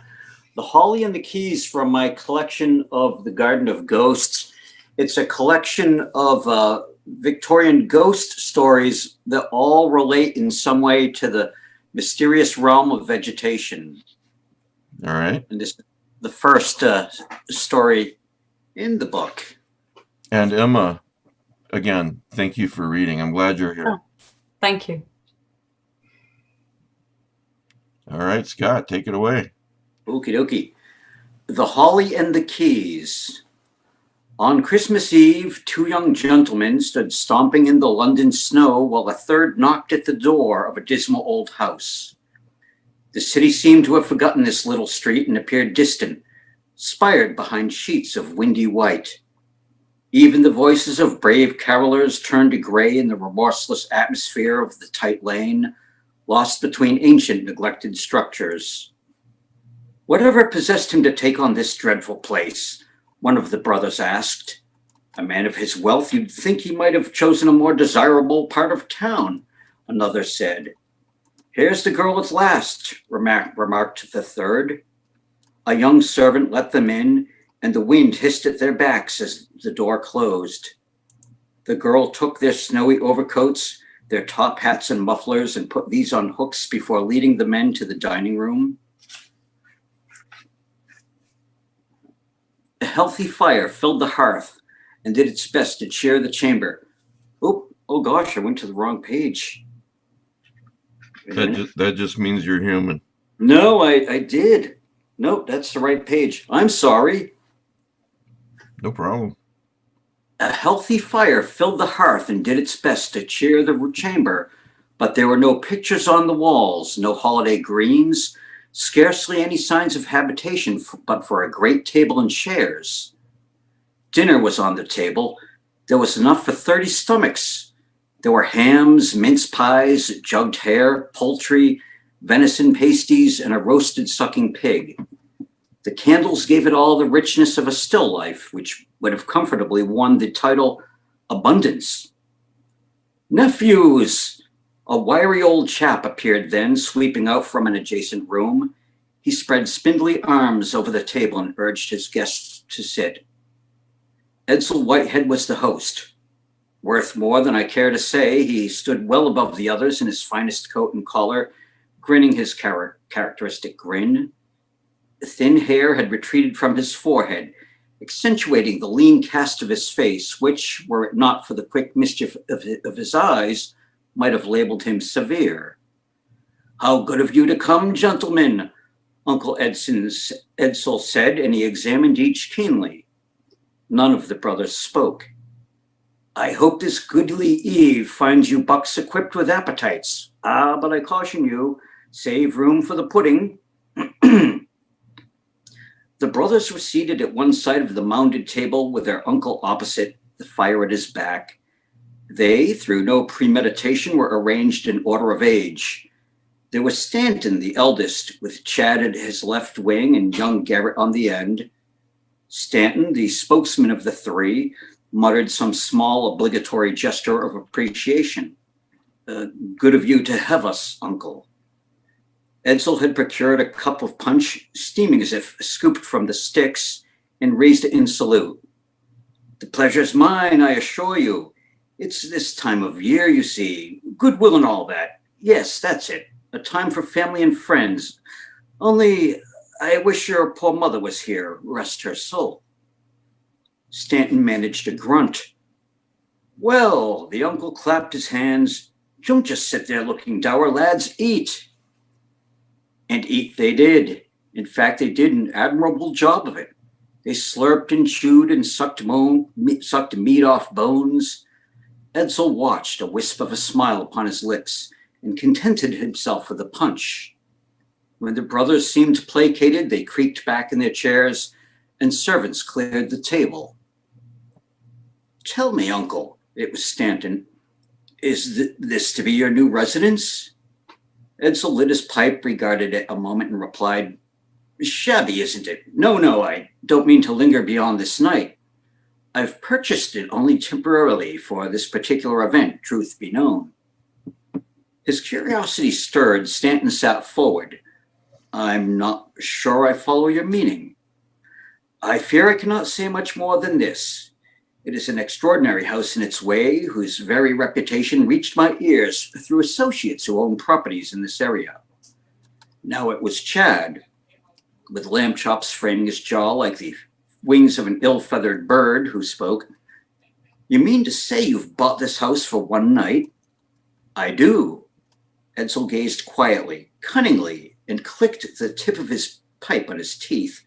Holly and the Keys from my collection of The Garden of Ghosts. It's a collection of Victorian ghost stories that all relate in some way to the mysterious realm of vegetation. All right. And this is the first story in the book. And Emma, again, thank you for reading. I'm glad you're here. Thank you. All right, Scott, take it away. Okie dokie. The Holly and the Keys. On Christmas Eve, two young gentlemen stood stomping in the London snow while a third knocked at the door of a dismal old house. The city seemed to have forgotten this little street and appeared distant, spired behind sheets of windy white. Even the voices of brave carolers turned to gray in the remorseless atmosphere of the tight lane, lost between ancient neglected structures. Whatever possessed him to take on this dreadful place? One of the brothers asked. A man of his wealth, you'd think he might have chosen a more desirable part of town, another said. Here's the girl at last, remarked the third. A young servant let them in, and the wind hissed at their backs as the door closed. The girl took their snowy overcoats, their top hats and mufflers, and put these on hooks before leading the men to the dining room. A healthy fire filled the hearth and did its best to cheer the chamber. Oh gosh, I went to the wrong page. That just means you're human. No, I did. Nope, that's the right page. I'm sorry. No problem. A healthy fire filled the hearth and did its best to cheer the chamber, but there were no pictures on the walls, no holiday greens, scarcely any signs of habitation but for a great table and chairs. Dinner was on the table. There was enough for 30 stomachs. There were hams, mince pies, jugged hare, poultry, venison pasties, and a roasted sucking pig. The candles gave it all the richness of a still life, which would have comfortably won the title Abundance. Nephews! A wiry old chap appeared then, sweeping out from an adjacent room. He spread spindly arms over the table and urged his guests to sit. Edsel Whitehead was the host. Worth more than I care to say, he stood well above the others in his finest coat and collar, grinning his characteristic grin. The thin hair had retreated from his forehead, accentuating the lean cast of his face, which, were it not for the quick mischief of his eyes, might have labeled him severe. How good of you to come, gentlemen, Uncle Edsel said, and he examined each keenly. None of the brothers spoke. I hope this goodly eve finds you bucks equipped with appetites. But I caution you, save room for the pudding. The brothers were seated at one side of the mounded table with their uncle opposite, the fire at his back. They, through no premeditation, were arranged in order of age. There was Stanton, the eldest, with Chad at his left wing and young Garrett on the end. Stanton, the spokesman of the three, muttered some small obligatory gesture of appreciation. Good of you to have us, Uncle. Edsel had procured a cup of punch, steaming as if scooped from the sticks, and raised it in salute. The pleasure's mine, I assure you. It's this time of year, you see. Goodwill and all that. Yes, that's it. A time for family and friends. Only, I wish your poor mother was here, rest her soul. Stanton managed a grunt. Well, the uncle clapped his hands. Don't just sit there looking dour, lads. Eat. And eat they did. In fact, they did an admirable job of it. They slurped and chewed and sucked meat off bones. Edsel watched, a wisp of a smile upon his lips, and contented himself with the punch. When the brothers seemed placated, they creaked back in their chairs, and servants cleared the table. Tell me, Uncle, it was Stanton, is this to be your new residence? Edsel lit his pipe, regarded it a moment, and replied, Shabby, isn't it? No, I don't mean to linger beyond this night. I've purchased it only temporarily for this particular event, truth be known. His curiosity stirred, Stanton sat forward. I'm not sure I follow your meaning. I fear I cannot say much more than this. It is an extraordinary house in its way, whose very reputation reached my ears through associates who own properties in this area. Now it was Chad, with lamb chops framing his jaw like the wings of an ill-feathered bird, who spoke. You mean to say you've bought this house for one night? I do. Edsel gazed quietly, cunningly, and clicked the tip of his pipe on his teeth.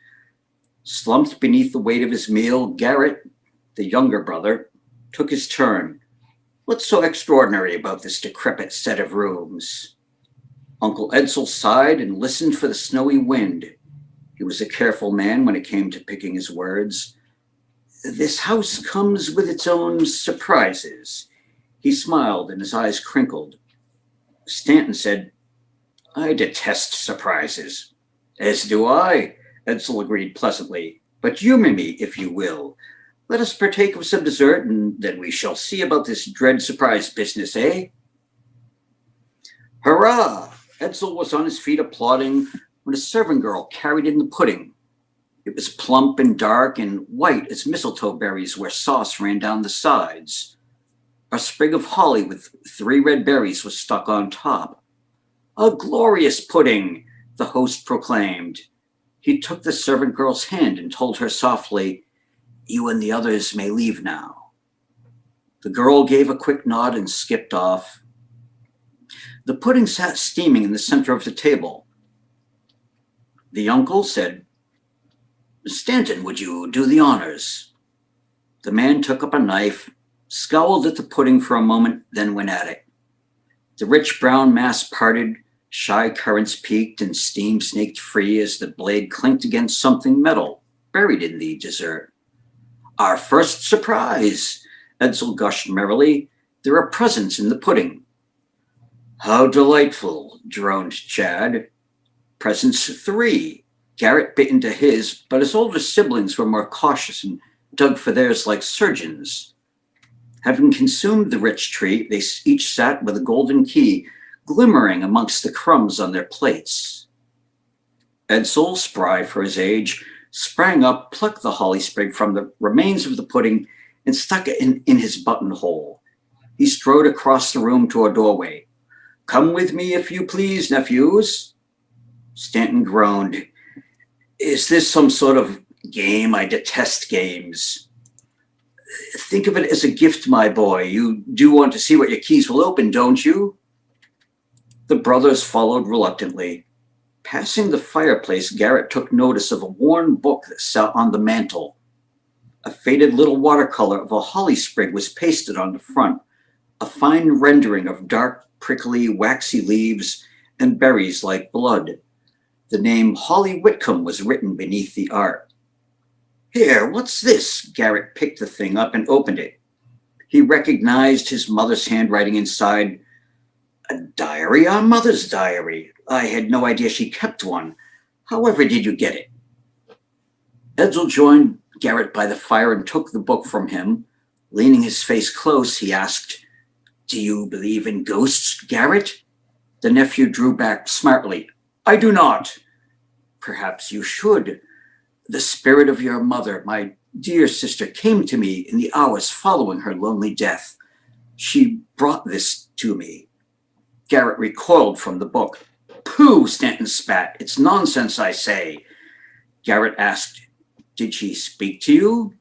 Slumped beneath the weight of his meal, Garrett, the younger brother, took his turn. What's so extraordinary about this decrepit set of rooms? Uncle Edsel sighed and listened for the snowy wind. He was a careful man when it came to picking his words. This house comes with its own surprises. He smiled and his eyes crinkled. Stanton said, I detest surprises. As do I, Edsel agreed pleasantly. But humor me, if you will. Let us partake of some dessert, and then we shall see about this dread surprise business, eh? Hurrah! Edsel was on his feet applauding when a servant girl carried in the pudding. It was plump and dark and white as mistletoe berries where sauce ran down the sides. A sprig of holly with 3 red berries was stuck on top. A glorious pudding, the host proclaimed. He took the servant girl's hand and told her softly, "You and the others may leave now." The girl gave a quick nod and skipped off. The pudding sat steaming in the center of the table. The uncle said, "Stanton, would you do the honors?" The man took up a knife, scowled at the pudding for a moment, then went at it. The rich brown mass parted, shy currants peaked, and steam snaked free as the blade clinked against something metal buried in the dessert. "Our first surprise," Edsel gushed merrily. "There are presents in the pudding." "How delightful," droned Chad. "Presents 3. Garrett bit into his, but his older siblings were more cautious and dug for theirs like surgeons. Having consumed the rich treat, they each sat with a golden key glimmering amongst the crumbs on their plates. Edsel, spry for his age, sprang up, plucked the holly sprig from the remains of the pudding, and stuck it in his buttonhole. He strode across the room to a doorway. "Come with me, if you please, nephews." Stanton groaned. "Is this some sort of game? I detest games." "Think of it as a gift, my boy. You do want to see what your keys will open, don't you?" The brothers followed reluctantly. Passing the fireplace, Garrett took notice of a worn book that sat on the mantel. A faded little watercolor of a holly sprig was pasted on the front, a fine rendering of dark, prickly, waxy leaves and berries like blood. The name Holly Whitcomb was written beneath the art. "Here, what's this?" Garrett picked the thing up and opened it. He recognized his mother's handwriting inside. "A diary? Our mother's diary. I had no idea she kept one. However did you get it?" Edsel joined Garrett by the fire and took the book from him. Leaning his face close, he asked, "Do you believe in ghosts, Garrett?" The nephew drew back smartly. "I do not." "Perhaps you should. The spirit of your mother, my dear sister, came to me in the hours following her lonely death. She brought this to me." Garrett recoiled from the book. "Pooh," Stanton spat. "It's nonsense, I say." Garrett asked, "Did she speak to you?"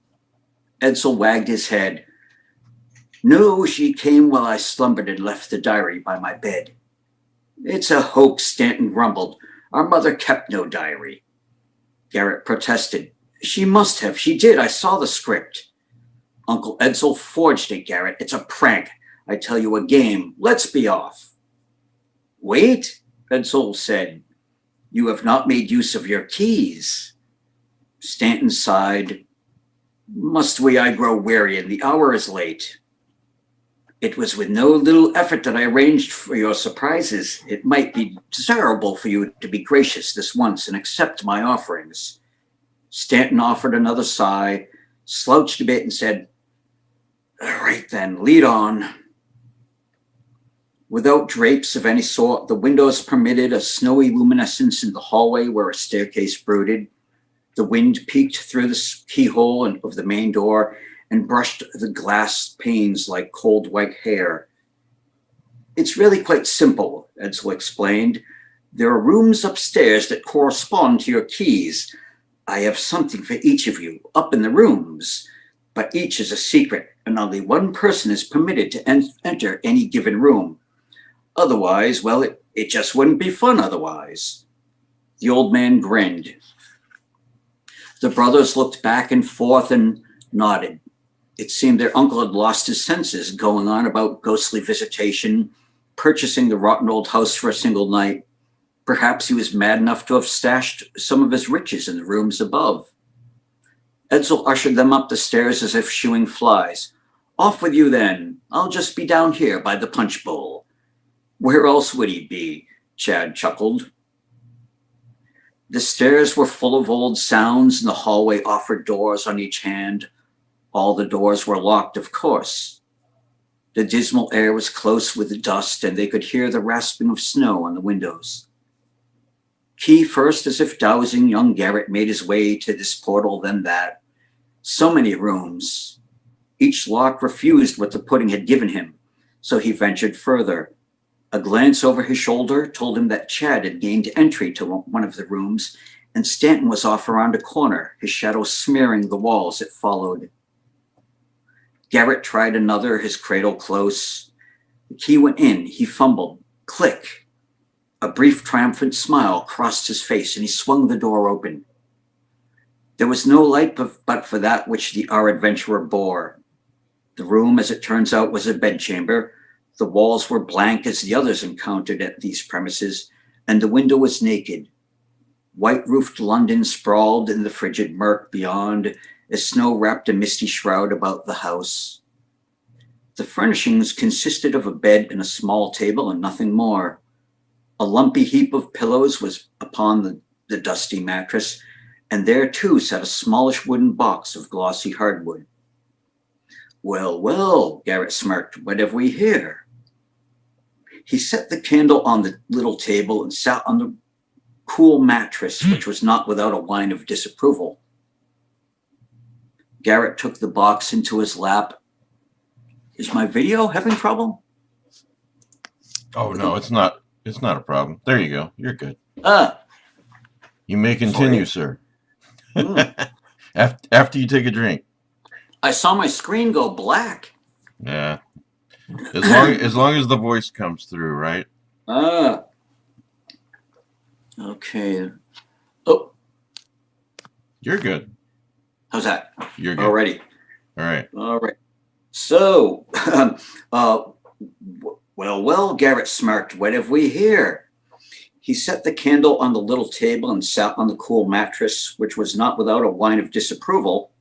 Edsel wagged his head. "No, she came while I slumbered and left the diary by my bed." "It's a hoax," Stanton grumbled. "Our mother kept no diary." Garrett protested. "She must have. She did. I saw the script." "Uncle Edsel forged it, Garrett. It's a prank. I tell you, a game. Let's be off." "Wait," Edsel said. "You have not made use of your keys." Stanton sighed. "Must we? I grow weary, and the hour is late." "It was with no little effort that I arranged for your surprises. It might be desirable for you to be gracious this once and accept my offerings." Stanton offered another sigh, slouched a bit, and said, "All right then, lead on." Without drapes of any sort, the windows permitted a snowy luminescence in the hallway where a staircase brooded. The wind peeked through the keyhole of the main door and brushed the glass panes like cold white hair. "It's really quite simple," Edsel explained. "There are rooms upstairs that correspond to your keys. I have something for each of you up in the rooms, but each is a secret, and only one person is permitted to enter any given room. Otherwise, well, it just wouldn't be fun otherwise." The old man grinned. The brothers looked back and forth and nodded. It seemed their uncle had lost his senses, going on about ghostly visitation, purchasing the rotten old house for a single night. Perhaps he was mad enough to have stashed some of his riches in the rooms above. Edsel ushered them up the stairs as if shooing flies. "Off with you then. I'll just be down here by the punch bowl." "Where else would he be?" Chad chuckled. The stairs were full of old sounds, and the hallway offered doors on each hand. All the doors were locked, of course. The dismal air was close with the dust, and they could hear the rasping of snow on the windows. Key first, as if dowsing, young Garrett made his way to this portal, then that. So many rooms. Each lock refused what the pudding had given him, so he ventured further. A glance over his shoulder told him that Chad had gained entry to one of the rooms, and Stanton was off around a corner, his shadow smearing the walls it followed. Garrett tried another, his cradle close. The key went in. He fumbled. Click. A brief triumphant smile crossed his face, and he swung the door open. There was no light but for that which our adventurer bore. The room, as it turns out, was a bedchamber. The walls were blank as the others encountered at these premises, and the window was naked. White-roofed London sprawled in the frigid murk beyond, as snow wrapped a misty shroud about the house. The furnishings consisted of a bed and a small table and nothing more. A lumpy heap of pillows was upon the dusty mattress, and there too sat a smallish wooden box of glossy hardwood. Well, well, Garrett smirked, what have we here? He set the candle on the little table and sat on the cool mattress, which was not without a whine of disapproval. Garrett took the box into his lap. Is my video having trouble? Oh, no, it's not. It's not a problem. There you go. You're good. You may continue, sir. After you take a drink. I saw my screen go black. Yeah. As long as the voice comes through, right? Okay. Oh. You're good. How's that? You're good. Already. All right. All right. So, well, Garrett smirked. What have we here? He set the candle on the little table and sat on the cool mattress, which was not without a whine of disapproval.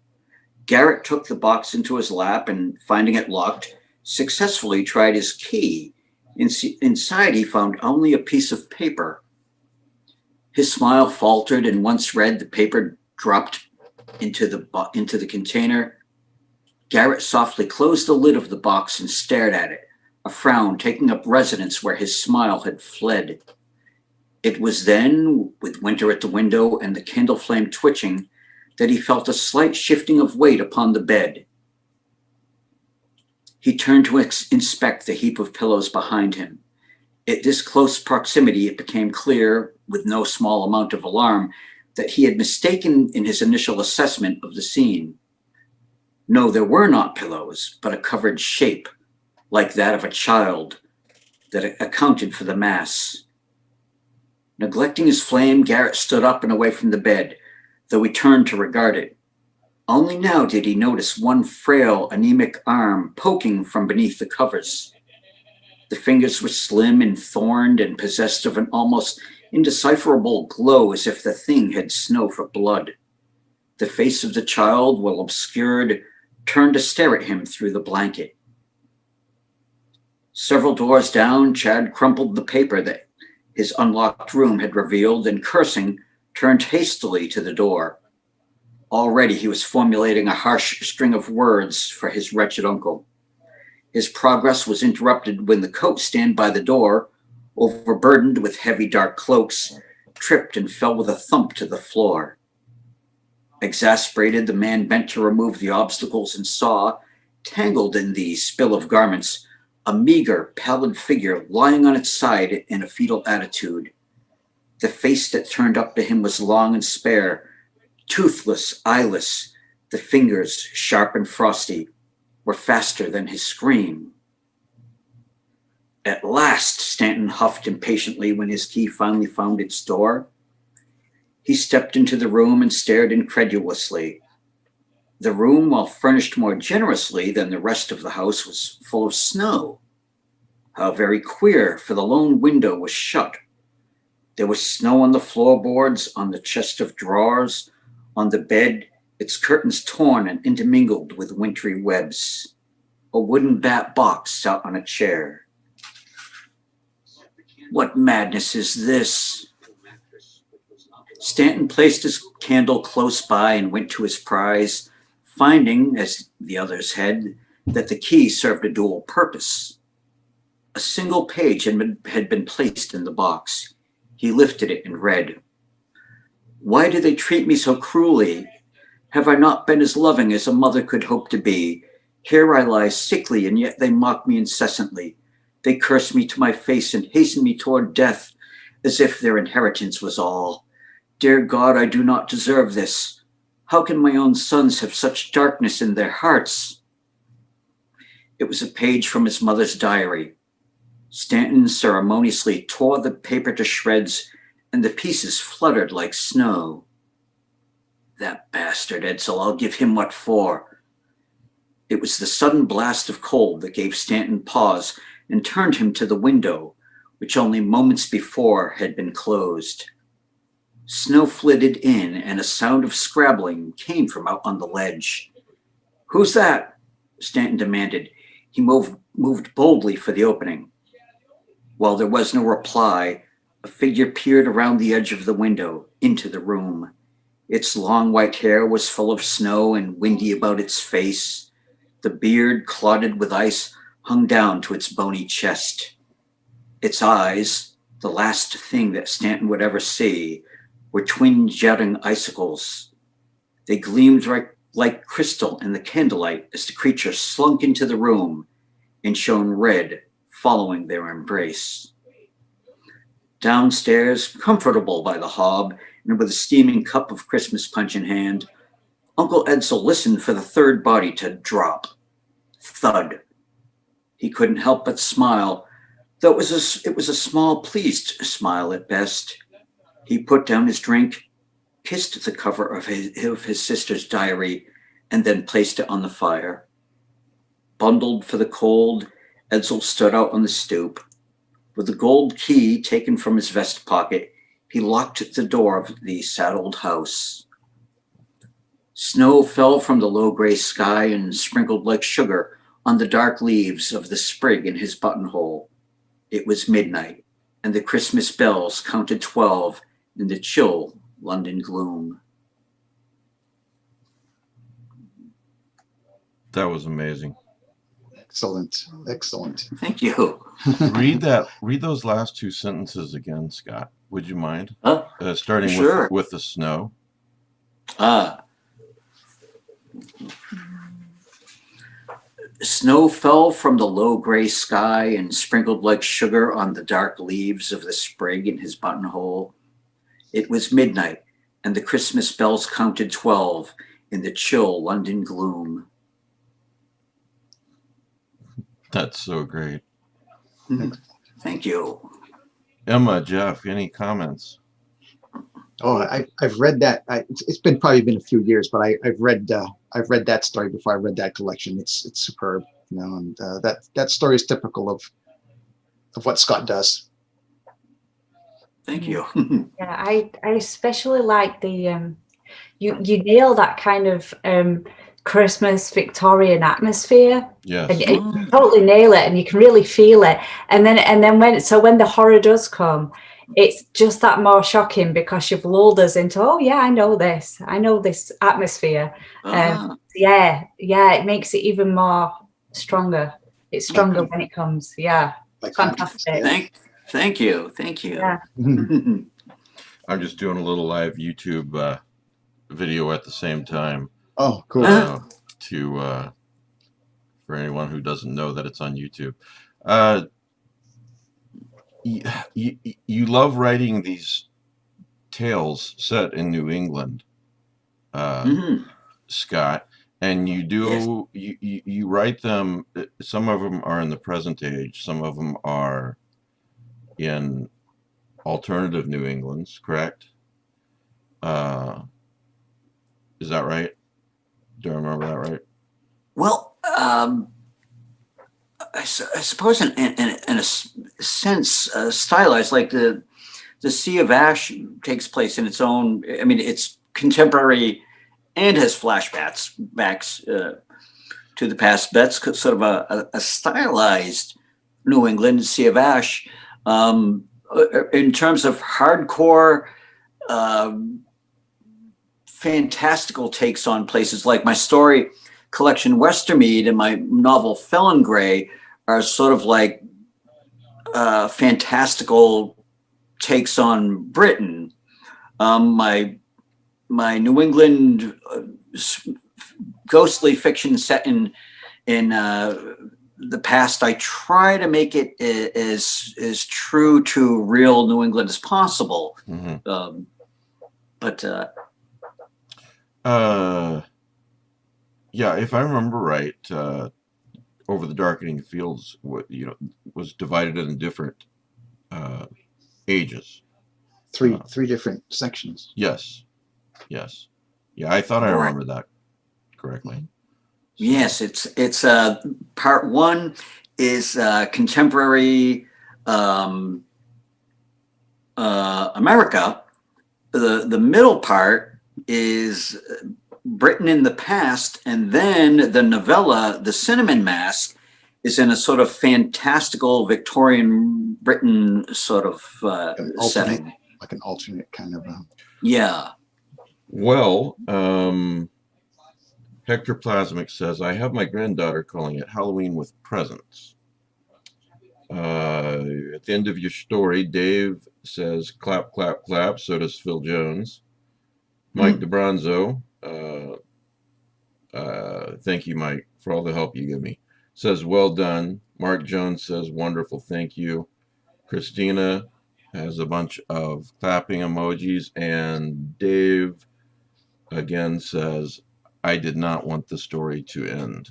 Garrett took the box into his lap and, finding it locked, successfully tried his key. Inside, he found only a piece of paper. His smile faltered, and once read, the paper dropped into the container. Garrett softly closed the lid of the box and stared at it, a frown taking up residence where his smile had fled. It was then, with winter at the window and the candle flame twitching, that he felt a slight shifting of weight upon the bed. He turned to inspect the heap of pillows behind him. At this close proximity, it became clear, with no small amount of alarm, that he had mistaken in his initial assessment of the scene. No, there were not pillows, but a covered shape, like that of a child, that accounted for the mass. Neglecting his flame, Garrett stood up and away from the bed, though he turned to regard it. Only now did he notice one frail, anemic arm poking from beneath the covers. The fingers were slim and thorned and possessed of an almost indecipherable glow, as if the thing had snow for blood. The face of the child, while obscured, turned to stare at him through the blanket. Several doors down, Chad crumpled the paper that his unlocked room had revealed, and cursing, turned hastily to the door. Already he was formulating a harsh string of words for his wretched uncle. His progress was interrupted when the coat stand by the door, overburdened with heavy dark cloaks, tripped and fell with a thump to the floor. Exasperated, the man bent to remove the obstacles and saw, tangled in the spill of garments, a meager, pallid figure lying on its side in a fetal attitude. The face that turned up to him was long and spare, toothless, eyeless. The fingers, sharp and frosty, were faster than his scream. At last, Stanton huffed impatiently when his key finally found its door. He stepped into the room and stared incredulously. The room, while furnished more generously than the rest of the house, was full of snow. How very queer, for the lone window was shut. There was snow on the floorboards, on the chest of drawers, on the bed, its curtains torn and intermingled with wintry webs. A wooden bat box sat on a chair. What madness is this? Stanton placed his candle close by and went to his prize, finding, as the others had, that the key served a dual purpose. A single page had been placed in the box. He lifted it and read, "Why do they treat me so cruelly? Have I not been as loving as a mother could hope to be? Here I lie sickly, and yet they mock me incessantly. They curse me to my face and hasten me toward death, as if their inheritance was all. Dear God, I do not deserve this. How can my own sons have such darkness in their hearts?" It was a page from his mother's diary. Stanton ceremoniously tore the paper to shreds, and the pieces fluttered like snow. "That bastard Edsel, I'll give him what for." It was the sudden blast of cold that gave Stanton pause and turned him to the window, which only moments before had been closed. Snow flitted in, and a sound of scrabbling came from out on the ledge. "Who's that?" Stanton demanded. He moved boldly for the opening. While there was no reply, a figure peered around the edge of the window into the room. Its long white hair was full of snow and windy about its face. The beard, clotted with ice, hung down to its bony chest. Its eyes, the last thing that Stanton would ever see, were twin jutting icicles. They gleamed like crystal in the candlelight as the creature slunk into the room and shone red following their embrace. Downstairs, comfortable by the hob and with a steaming cup of Christmas punch in hand, Uncle Edsel listened for the third body to drop. Thud. He couldn't help but smile, though it was a small, pleased smile at best. He put down his drink, kissed the cover of his sister's diary, and then placed it on the fire. Bundled for the cold, Edsel stood out on the stoop. With the gold key taken from his vest pocket, he locked the door of the saddled house. Snow fell from the low gray sky and sprinkled like sugar on the dark leaves of the sprig in his buttonhole. It was midnight, and the Christmas bells counted 12 in the chill London gloom. That was amazing. Excellent. Excellent. Thank you. Read those last two sentences again, Scott. Would you mind? Starting sure. with the snow. Snow fell from the low gray sky and sprinkled like sugar on the dark leaves of the sprig in his buttonhole. It was midnight, and the Christmas bells counted 12 in the chill London gloom. That's so great. Thank you. Emma, Jeff, any comments? Oh, I've read that. It's probably been a few years, but I've read that story before I read that collection. It's superb, and that story is typical of what Scott does. Thank you. Yeah, I especially like the you nail that kind of Christmas Victorian atmosphere. Yes. And you totally nail it, and you can really feel it. And then when the horror does come, it's just that more shocking because you've lulled us into, oh yeah, I know this atmosphere. Yeah, it makes it even more stronger. It's stronger when it comes. Yeah, fantastic. Thank you. Yeah. I'm just doing a little live YouTube video at the same time. Oh, cool. For anyone who doesn't know that it's on YouTube. You love writing these tales set in New England, Scott, and you do you write them. Some of them are in the present age. Some of them are in alternative New Englands, correct? Is that right? Do I remember that right? Well, I suppose in a sense, stylized, like the Sea of Ash takes place in its own. I mean, it's contemporary and has flashbacks to the past. That's sort of a stylized New England Sea of Ash. In terms of hardcore fantastical takes on places. Like my story collection Westermead and my novel Felon Grey are sort of like fantastical takes on Britain. My New England ghostly fiction set in the past, I try to make it as true to real New England as possible. Mm-hmm. Yeah, if I remember right, Over the Darkening Fields, was divided in different ages. Three different sections. Yes. Yeah, I thought I remembered that correctly. Yes, it's part one is contemporary America. The middle part is Britain in the past, and then the novella, The Cinnamon Mask, is in a sort of fantastical Victorian Britain sort of setting. Like an alternate kind of. Yeah. Well, Hectoplasmic says, I have my granddaughter calling it Halloween with Presents. At the end of your story, Dave says, clap, clap, clap. So does Phil Jones. Mike DeBronzo, thank you, Mike, for all the help you give me. Says, well done. Mark Jones says, wonderful, thank you. Christina has a bunch of clapping emojis. And Dave, again, says, I did not want the story to end.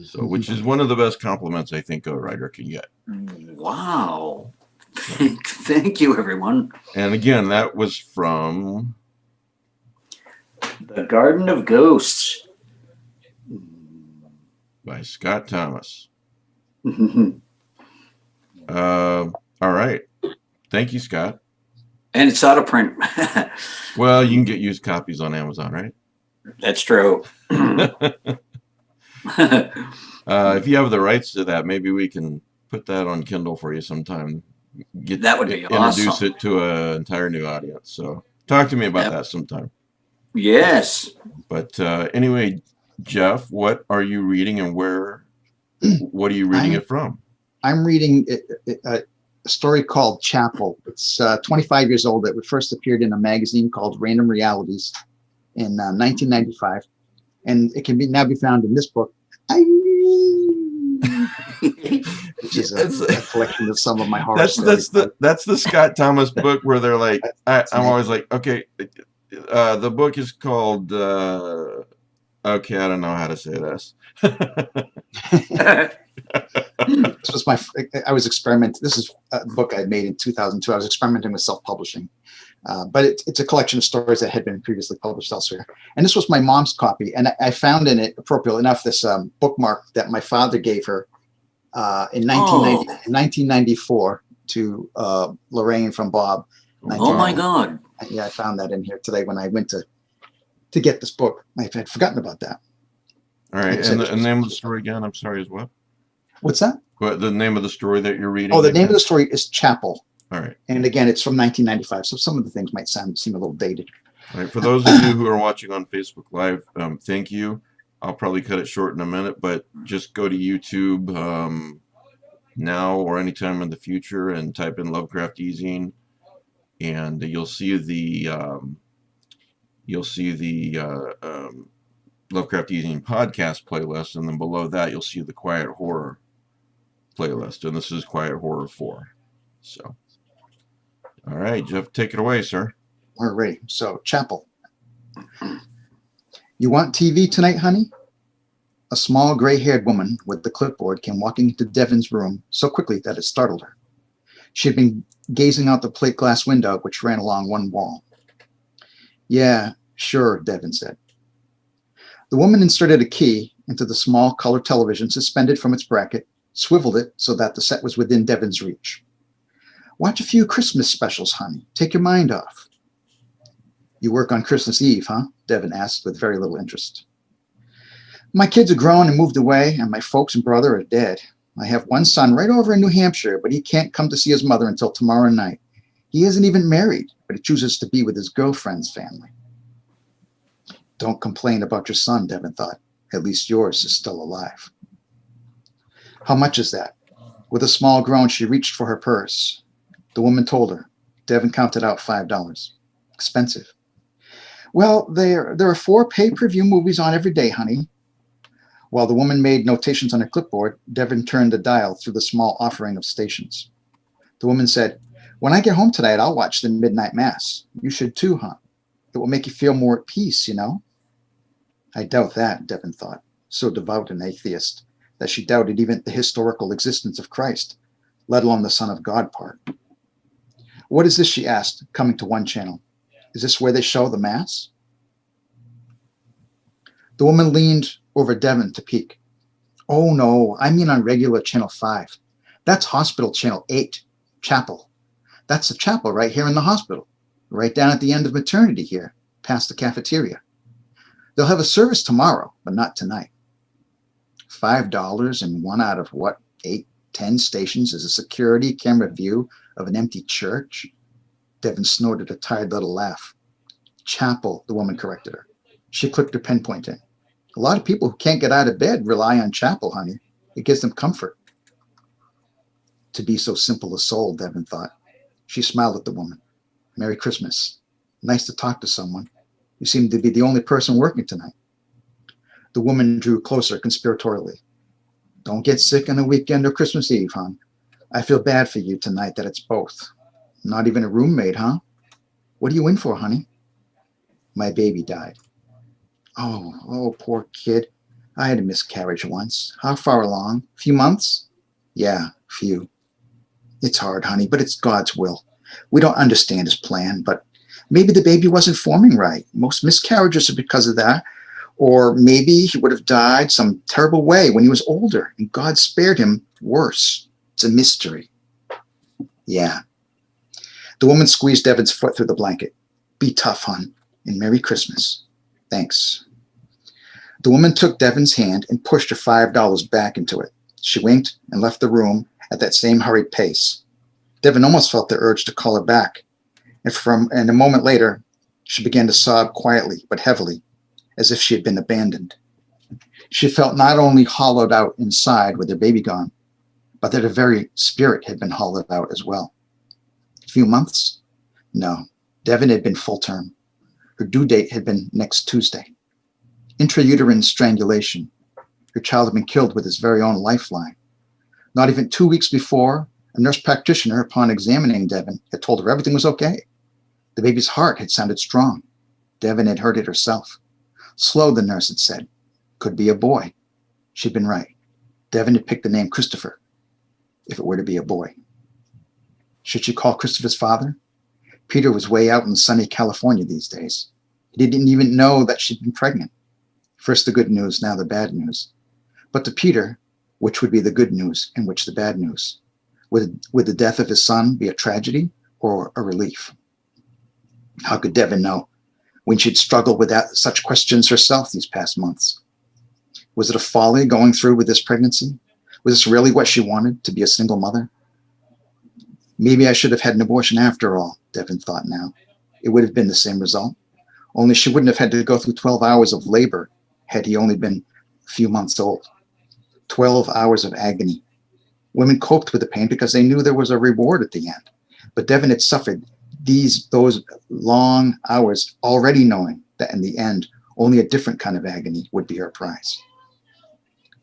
So, which is one of the best compliments I think a writer can get. Wow. Thank you, everyone. And again, that was from The Garden of Ghosts by Scott Thomas. All right. Thank you, Scott. And it's out of print. Well, you can get used copies on Amazon, right? That's true. If you have the rights to that, maybe we can put that on Kindle for you sometime. That would be introduce awesome. it to an entire new audience. So talk to me about that sometime. Yes. But anyway, Jeff, what are you reading and what are you reading it from? I'm reading a story called Chapel. It's 25 years old. It first appeared in a magazine called Random Realities in 1995. And it can now be found in this book, which is a collection of some of my horror stories. That's the Scott Thomas book where they're like, I'm always like, okay, the book is called, okay, I don't know how to say this. This was I was experimenting. This is a book I made in 2002. I was experimenting with self-publishing. But it's a collection of stories that had been previously published elsewhere. And this was my mom's copy. And I found in it, appropriately enough, this bookmark that my father gave her in 1994 to Lorraine from Bob. Oh, my God. Yeah, I found that in here today when I went to get this book. I had forgotten about that. All right. And the name of the story again, I'm sorry, is what? What's that? What, the name of the story that you're reading? Oh, the name of the story is Chapel. All right. And again, it's from 1995, so some of the things might seem a little dated. All right. For those of you who are watching on Facebook Live, thank you. I'll probably cut it short in a minute, but just go to YouTube now or anytime in the future and type in Lovecraft eZine, and you'll see the Lovecraft eZine podcast playlist, and then below that you'll see the Quiet Horror playlist, and this is Quiet Horror 4. So. All right, Jeff, take it away, sir. We're ready. So, Chapel. You want TV tonight, honey? A small gray-haired woman with the clipboard came walking into Devon's room so quickly that it startled her. She had been gazing out the plate glass window which ran along one wall. Yeah, sure, Devon said. The woman inserted a key into the small color television suspended from its bracket, swiveled it so that the set was within Devon's reach. Watch a few Christmas specials, honey. Take your mind off. You work on Christmas Eve, huh? Devon asked with very little interest. My kids are grown and moved away, and my folks and brother are dead. I have one son right over in New Hampshire, but he can't come to see his mother until tomorrow night. He isn't even married, but he chooses to be with his girlfriend's family. Don't complain about your son, Devin thought. At least yours is still alive. How much is that? With a small groan, she reached for her purse. The woman told her. Devin counted out $5. Expensive. Well, there are 4 pay-per-view movies on every day, honey. While the woman made notations on her clipboard, Devin turned the dial through the small offering of stations. The woman said, when I get home tonight, I'll watch the midnight mass. You should too, huh? It will make you feel more at peace, you know? I doubt that, Devin thought, so devout an atheist that she doubted even the historical existence of Christ, let alone the Son of God part. What is this, she asked, coming to one channel. Is this where they show the mass? The woman leaned over Devin to peek. Oh no, I mean on regular channel 5. That's hospital channel 8, chapel. That's the chapel right here in the hospital, right down at the end of maternity here, past the cafeteria. They'll have a service tomorrow, but not tonight. $5 and 1 out of what, 8, 10 stations is a security camera view of an empty church? Devin snorted a tired little laugh. Chapel, the woman corrected her. She clicked her pen point in. A lot of people who can't get out of bed rely on chapel, honey. It gives them comfort. To be so simple a soul, Devin thought. She smiled at the woman. Merry Christmas. Nice to talk to someone. You seem to be the only person working tonight. The woman drew closer conspiratorially. Don't get sick on the weekend or Christmas Eve, hon. I feel bad for you tonight that it's both. Not even a roommate, huh? What are you in for, honey? My baby died. Oh, poor kid. I had a miscarriage once. How far along? A few months? Yeah, few. It's hard, honey, but it's God's will. We don't understand his plan, but maybe the baby wasn't forming right. Most miscarriages are because of that. Or maybe he would have died some terrible way when he was older, and God spared him worse. It's a mystery. Yeah. The woman squeezed Devin's foot through the blanket. Be tough, hon, and Merry Christmas. Thanks. The woman took Devin's hand and pushed her $5 back into it. She winked and left the room at that same hurried pace. Devin almost felt the urge to call her back, and a moment later, she began to sob quietly but heavily, as if she had been abandoned. She felt not only hollowed out inside with her baby gone, but that her very spirit had been hollowed out as well. A few months? No, Devin had been full term. Her due date had been next Tuesday. Intrauterine strangulation. Her child had been killed with his very own lifeline. Not even 2 weeks before, a nurse practitioner, upon examining Devin, had told her everything was okay. The baby's heart had sounded strong. Devin had heard it herself. Slow, the nurse had said. Could be a boy. She'd been right. Devin had picked the name Christopher, if it were to be a boy. Should she call Christopher's father? Peter was way out in sunny California these days. He didn't even know that she'd been pregnant. First the good news, now the bad news. But to Peter, which would be the good news and which the bad news? Would the death of his son be a tragedy or a relief? How could Devin know when she'd struggled with such questions herself these past months? Was it a folly going through with this pregnancy? Was this really what she wanted, to be a single mother? Maybe I should have had an abortion after all, Devin thought now. It would have been the same result, only she wouldn't have had to go through 12 hours of labor had he only been a few months old. 12 hours of agony. Women coped with the pain because they knew there was a reward at the end. But Devin had suffered those long hours, already knowing that in the end, only a different kind of agony would be her prize.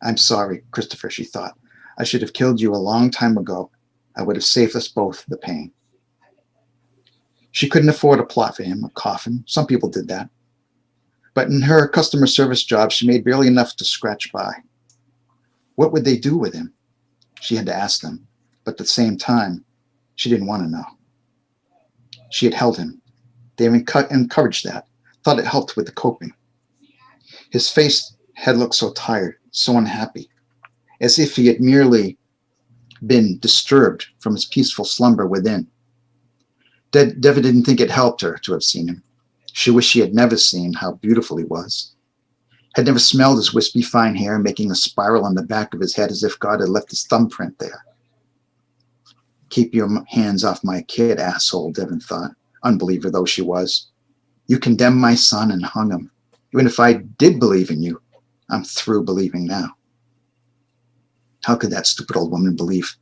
I'm sorry, Christopher, she thought. I should have killed you a long time ago. I would have saved us both the pain. She couldn't afford a plot for him, a coffin. Some people did that. But in her customer service job, she made barely enough to scratch by. What would they do with him? She had to ask them, but at the same time, she didn't want to know. She had held him. They encouraged that, thought it helped with the coping. His face had looked so tired, so unhappy, as if he had merely been disturbed from his peaceful slumber within. Devin didn't think it helped her to have seen him. She wished she had never seen how beautiful he was. Had never smelled his wispy fine hair making a spiral on the back of his head as if God had left his thumbprint there. Keep your hands off my kid, asshole, Devon thought, unbeliever though she was. You condemned my son and hung him. Even if I did believe in you, I'm through believing now. How could that stupid old woman believe?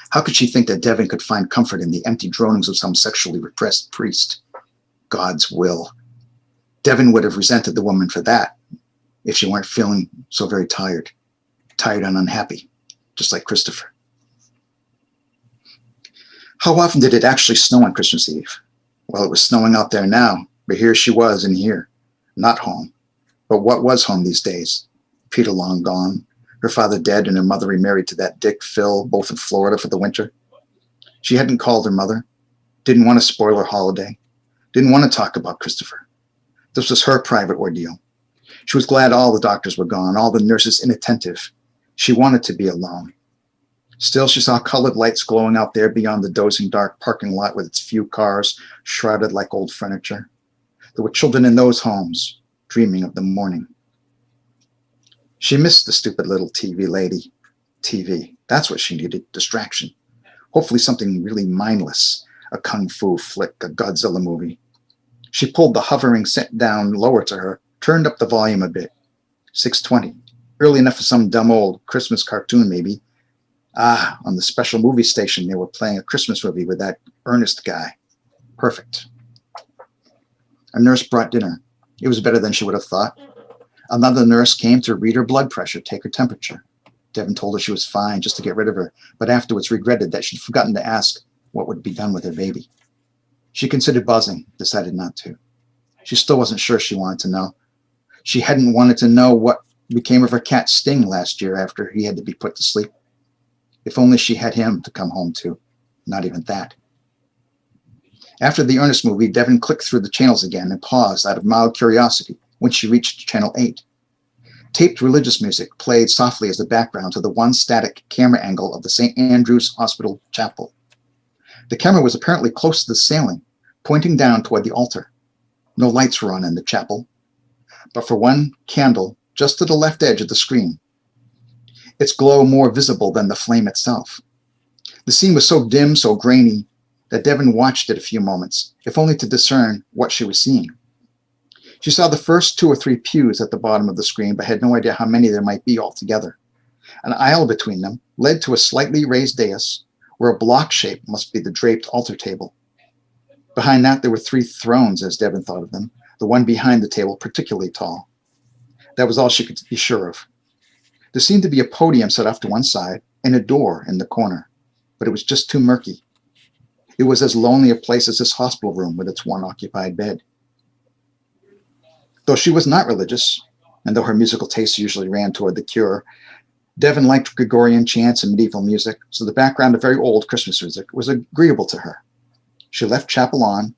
How could she think that Devon could find comfort in the empty dronings of some sexually repressed priest? God's will. Devon would have resented the woman for that if she weren't feeling so very tired and unhappy, just like Christopher. How often did it actually snow on Christmas Eve? Well, it was snowing out there now, but here she was in here, not home. But what was home these days? Peter long gone, her father dead, and her mother remarried to that Dick Phil, both in Florida for the winter. She hadn't called her mother, didn't want to spoil her holiday, didn't want to talk about Christopher. This was her private ordeal. She was glad all the doctors were gone, all the nurses inattentive. She wanted to be alone. Still, she saw colored lights glowing out there beyond the dozing dark parking lot with its few cars shrouded like old furniture. There were children in those homes, dreaming of the morning. She missed the stupid little TV lady. TV, that's what she needed, distraction. Hopefully something really mindless, a kung fu flick, a Godzilla movie. She pulled the hovering set down lower to her, turned up the volume a bit. 6:20, early enough for some dumb old Christmas cartoon maybe. Ah, on the special movie station they were playing a Christmas movie with that Ernest guy. Perfect. A nurse brought dinner. It was better than she would have thought. Another nurse came to read her blood pressure, take her temperature. Devon told her she was fine just to get rid of her, but afterwards regretted that she'd forgotten to ask what would be done with her baby. She considered buzzing, decided not to. She still wasn't sure she wanted to know. She hadn't wanted to know what became of her cat Sting last year after he had to be put to sleep. If only she had him to come home to. Not even that. After the Ernest movie, Devon clicked through the channels again and paused out of mild curiosity when she reached Channel 8. Taped religious music played softly as the background to the one static camera angle of the St. Andrew's Hospital Chapel. The camera was apparently close to the ceiling, pointing down toward the altar. No lights were on in the chapel, but for one candle just to the left edge of the screen, its glow more visible than the flame itself. The scene was so dim, so grainy, that Devon watched it a few moments, if only to discern what she was seeing. She saw the first 2 or 3 pews at the bottom of the screen, but had no idea how many there might be altogether. An aisle between them led to a slightly raised dais, where a block shape must be the draped altar table. Behind that, there were 3 thrones, as Devon thought of them, the one behind the table particularly tall. That was all she could be sure of. There seemed to be a podium set off to one side and a door in the corner, but it was just too murky. It was as lonely a place as this hospital room with its one occupied bed. Though she was not religious, and though her musical tastes usually ran toward the Cure, Devon liked Gregorian chants and medieval music, so the background of very old Christmas music was agreeable to her. She left chapel on,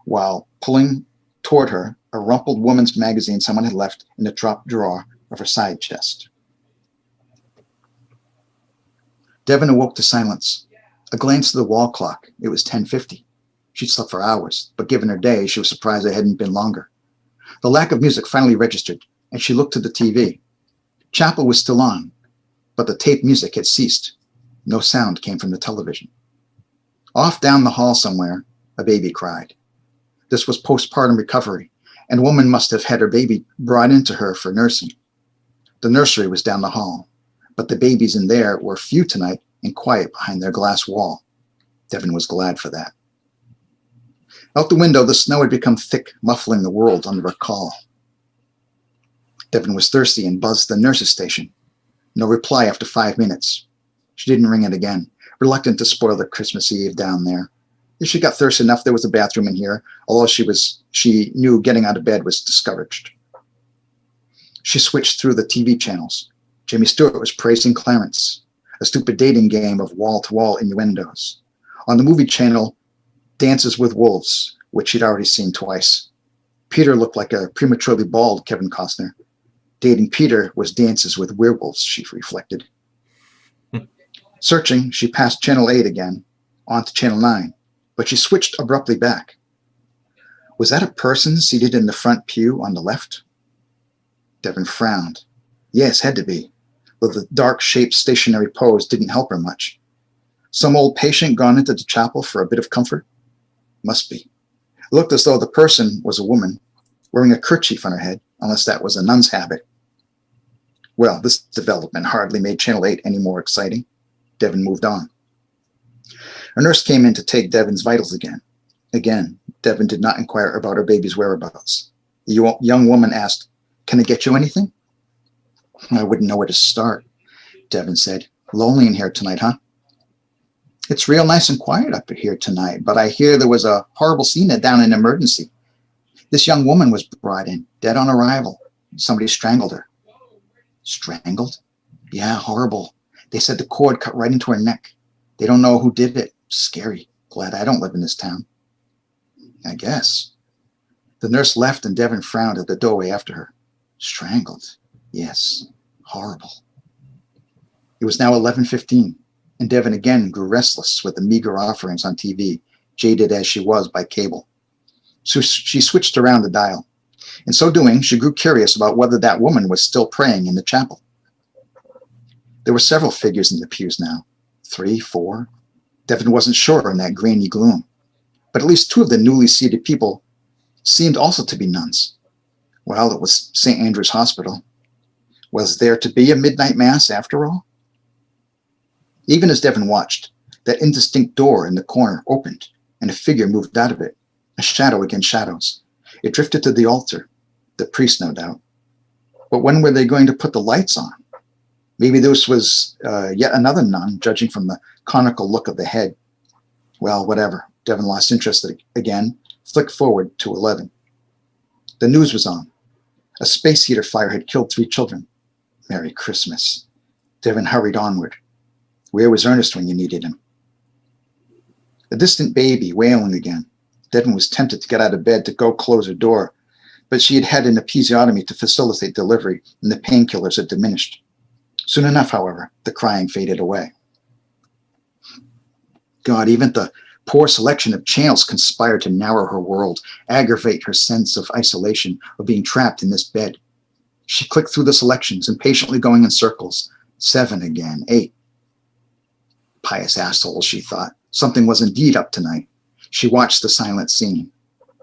while pulling toward her a rumpled woman's magazine someone had left in the top drawer of her side chest. Devon awoke to silence. A glance at the wall clock. It was 10:50. She'd slept for hours, but given her day, she was surprised it hadn't been longer. The lack of music finally registered, and she looked to the TV. Chapel was still on, but the tape music had ceased. No sound came from the television. Off down the hall somewhere, a baby cried. This was postpartum recovery, and a woman must have had her baby brought into her for nursing. The nursery was down the hall, but the babies in there were few tonight and quiet behind their glass wall. Devon was glad for that. Out the window, the snow had become thick, muffling the world under a call. Devon was thirsty and buzzed the nurse's station. No reply after 5 minutes. She didn't ring it again, reluctant to spoil the Christmas Eve down there. If she got thirsty enough, there was a bathroom in here, although she knew getting out of bed was discouraged. She switched through the TV channels. Jimmy Stewart was praising Clarence, a stupid dating game of wall-to-wall innuendos. On the movie channel, Dances with Wolves, which she'd already seen twice. Peter looked like a prematurely bald Kevin Costner. Dating Peter was Dances with Werewolves, she reflected. Searching, she passed Channel 8 again, on to Channel 9, but she switched abruptly back. Was that a person seated in the front pew on the left? Devon frowned. Yes, had to be, though the dark-shaped stationary pose didn't help her much. Some old patient gone into the chapel for a bit of comfort? Must be. It looked as though the person was a woman wearing a kerchief on her head, unless that was a nun's habit. Well, this development hardly made Channel 8 any more exciting. Devon moved on. A nurse came in to take Devon's vitals again. Again, Devon did not inquire about her baby's whereabouts. The young woman asked, "Can I get you anything?" "I wouldn't know where to start," Devon said. "Lonely in here tonight, huh?" "It's real nice and quiet up here tonight, but I hear there was a horrible scene down in emergency. This young woman was brought in, dead on arrival. Somebody strangled her." "Strangled?" "Yeah, horrible. They said the cord cut right into her neck. They don't know who did it. Scary. Glad I don't live in this town." "I guess." The nurse left and Devon frowned at the doorway after her. Strangled. Yes. Horrible. It was now 11:15, and Devon again grew restless with the meager offerings on TV, jaded as she was by cable. So she switched around the dial. In so doing, she grew curious about whether that woman was still praying in the chapel. There were several figures in the pews now. 3, 4. Devon wasn't sure in that grainy gloom. But at least 2 of the newly seated people seemed also to be nuns. Well, it was St. Andrew's Hospital. Was there to be a midnight mass after all? Even as Devon watched, that indistinct door in the corner opened, and a figure moved out of it, a shadow against shadows. It drifted to the altar, the priest, no doubt. But when were they going to put the lights on? Maybe this was yet another nun, judging from the conical look of the head. Well, whatever. Devon lost interest again, flicked forward to 11. The news was on. A space heater fire had killed 3 children. Merry Christmas. Devon hurried onward. Where was Ernest when you needed him? A distant baby wailing again. Devon was tempted to get out of bed to go close her door, but she had had an episiotomy to facilitate delivery, and the painkillers had diminished. Soon enough, however, the crying faded away. God, even the poor selection of channels conspired to narrow her world, aggravate her sense of isolation, of being trapped in this bed. She clicked through the selections, impatiently going in circles. 7 again, 8. Pious asshole, she thought. Something was indeed up tonight. She watched the silent scene.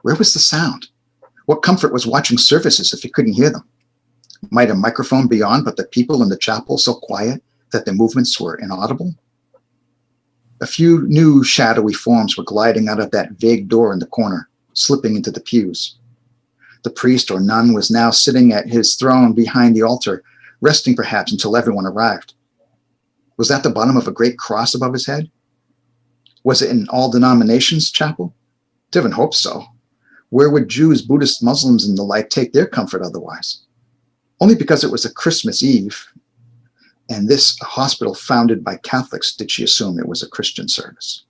Where was the sound? What comfort was watching services if you couldn't hear them? Might a microphone be on, but the people in the chapel so quiet that their movements were inaudible? A few new shadowy forms were gliding out of that vague door in the corner, slipping into the pews. The priest or nun was now sitting at his throne behind the altar, resting perhaps until everyone arrived. Was that the bottom of a great cross above his head? Was it an all denominations chapel? Devon hoped so. Where would Jews, Buddhists, Muslims, and the like take their comfort otherwise? Only because it was a Christmas Eve, and this a hospital founded by Catholics, did she assume it was a Christian service.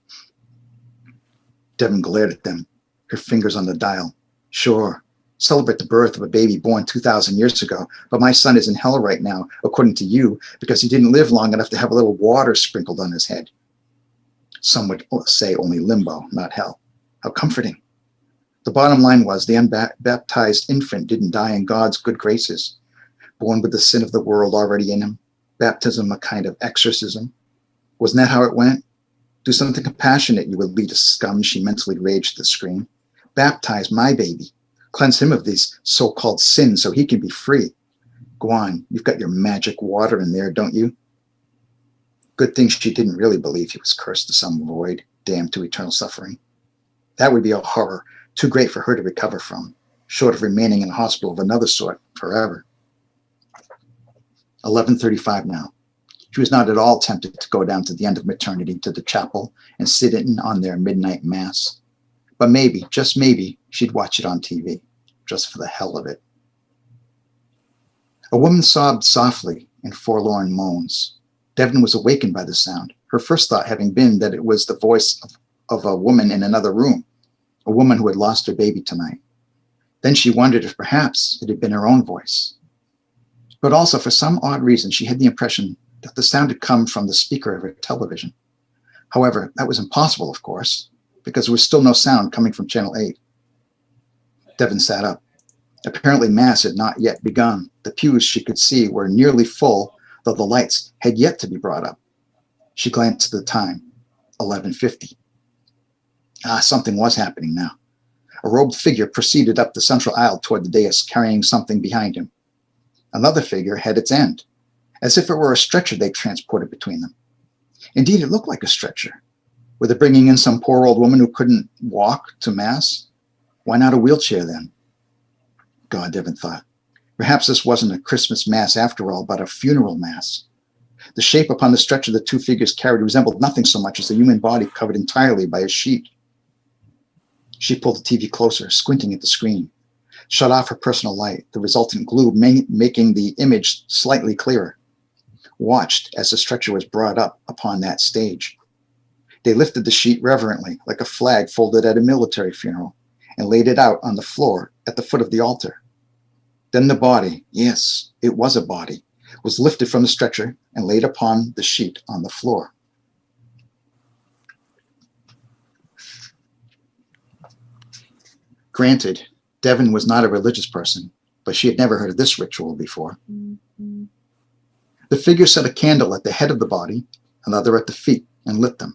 Devon glared at them, her fingers on the dial. Sure, celebrate the birth of a baby born 2,000 years ago, but my son is in hell right now, according to you, because he didn't live long enough to have a little water sprinkled on his head. Some would say only limbo, not hell. How comforting. The bottom line was the unbaptized infant didn't die in God's good graces, born with the sin of the world already in him. Baptism, a kind of exorcism. Wasn't that how it went? Do something compassionate, you would lead a scum, she mentally raged at the screen. Baptize my baby. Cleanse him of these so-called sins so he can be free. Go on, you've got your magic water in there, don't you? Good thing she didn't really believe he was cursed to some void, damned to eternal suffering. That would be a horror too great for her to recover from, short of remaining in a hospital of another sort forever. 11:35 now. She was not at all tempted to go down to the end of maternity to the chapel and sit in on their midnight mass. But maybe, just maybe, she'd watch it on TV, just for the hell of it. A woman sobbed softly in forlorn moans. Devon was awakened by the sound, her first thought having been that it was the voice of a woman in another room, a woman who had lost her baby tonight. Then she wondered if perhaps it had been her own voice. But also, for some odd reason, she had the impression that the sound had come from the speaker of her television. However, that was impossible, of course, because there was still no sound coming from Channel 8. Devon sat up. Apparently, Mass had not yet begun. The pews, she could see, were nearly full, though the lights had yet to be brought up. She glanced at the time. 11:50. Something was happening now. A robed figure proceeded up the central aisle toward the dais, carrying something behind him. Another figure had its end, as if it were a stretcher they transported between them. Indeed, it looked like a stretcher. Were they bringing in some poor old woman who couldn't walk to Mass? Why not a wheelchair then? God, Devin thought. Perhaps this wasn't a Christmas Mass after all, but a funeral Mass. The shape upon the stretcher the two figures carried resembled nothing so much as a human body covered entirely by a sheet. She pulled the TV closer, squinting at the screen, shut off her personal light, the resultant glue making the image slightly clearer, watched as the stretcher was brought up upon that stage. They lifted the sheet reverently, like a flag folded at a military funeral, and laid it out on the floor at the foot of the altar. Then the body, yes, it was a body, was lifted from the stretcher and laid upon the sheet on the floor. Granted, Devin was not a religious person, but she had never heard of this ritual before. The figure set a candle at the head of the body, another at the feet, and lit them.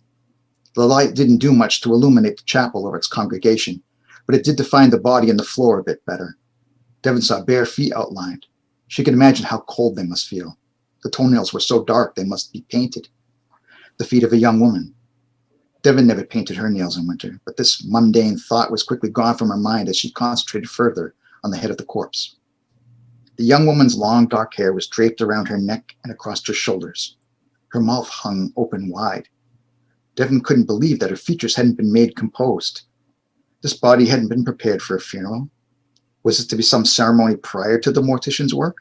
The light didn't do much to illuminate the chapel or its congregation, but it did define the body and the floor a bit better. Devin saw bare feet outlined. She could imagine how cold they must feel. The toenails were so dark they must be painted. The feet of a young woman. Devin never painted her nails in winter, but this mundane thought was quickly gone from her mind as she concentrated further on the head of the corpse. The young woman's long dark hair was draped around her neck and across her shoulders. Her mouth hung open wide. Devin couldn't believe that her features hadn't been made composed. This body hadn't been prepared for a funeral. Was it to be some ceremony prior to the mortician's work?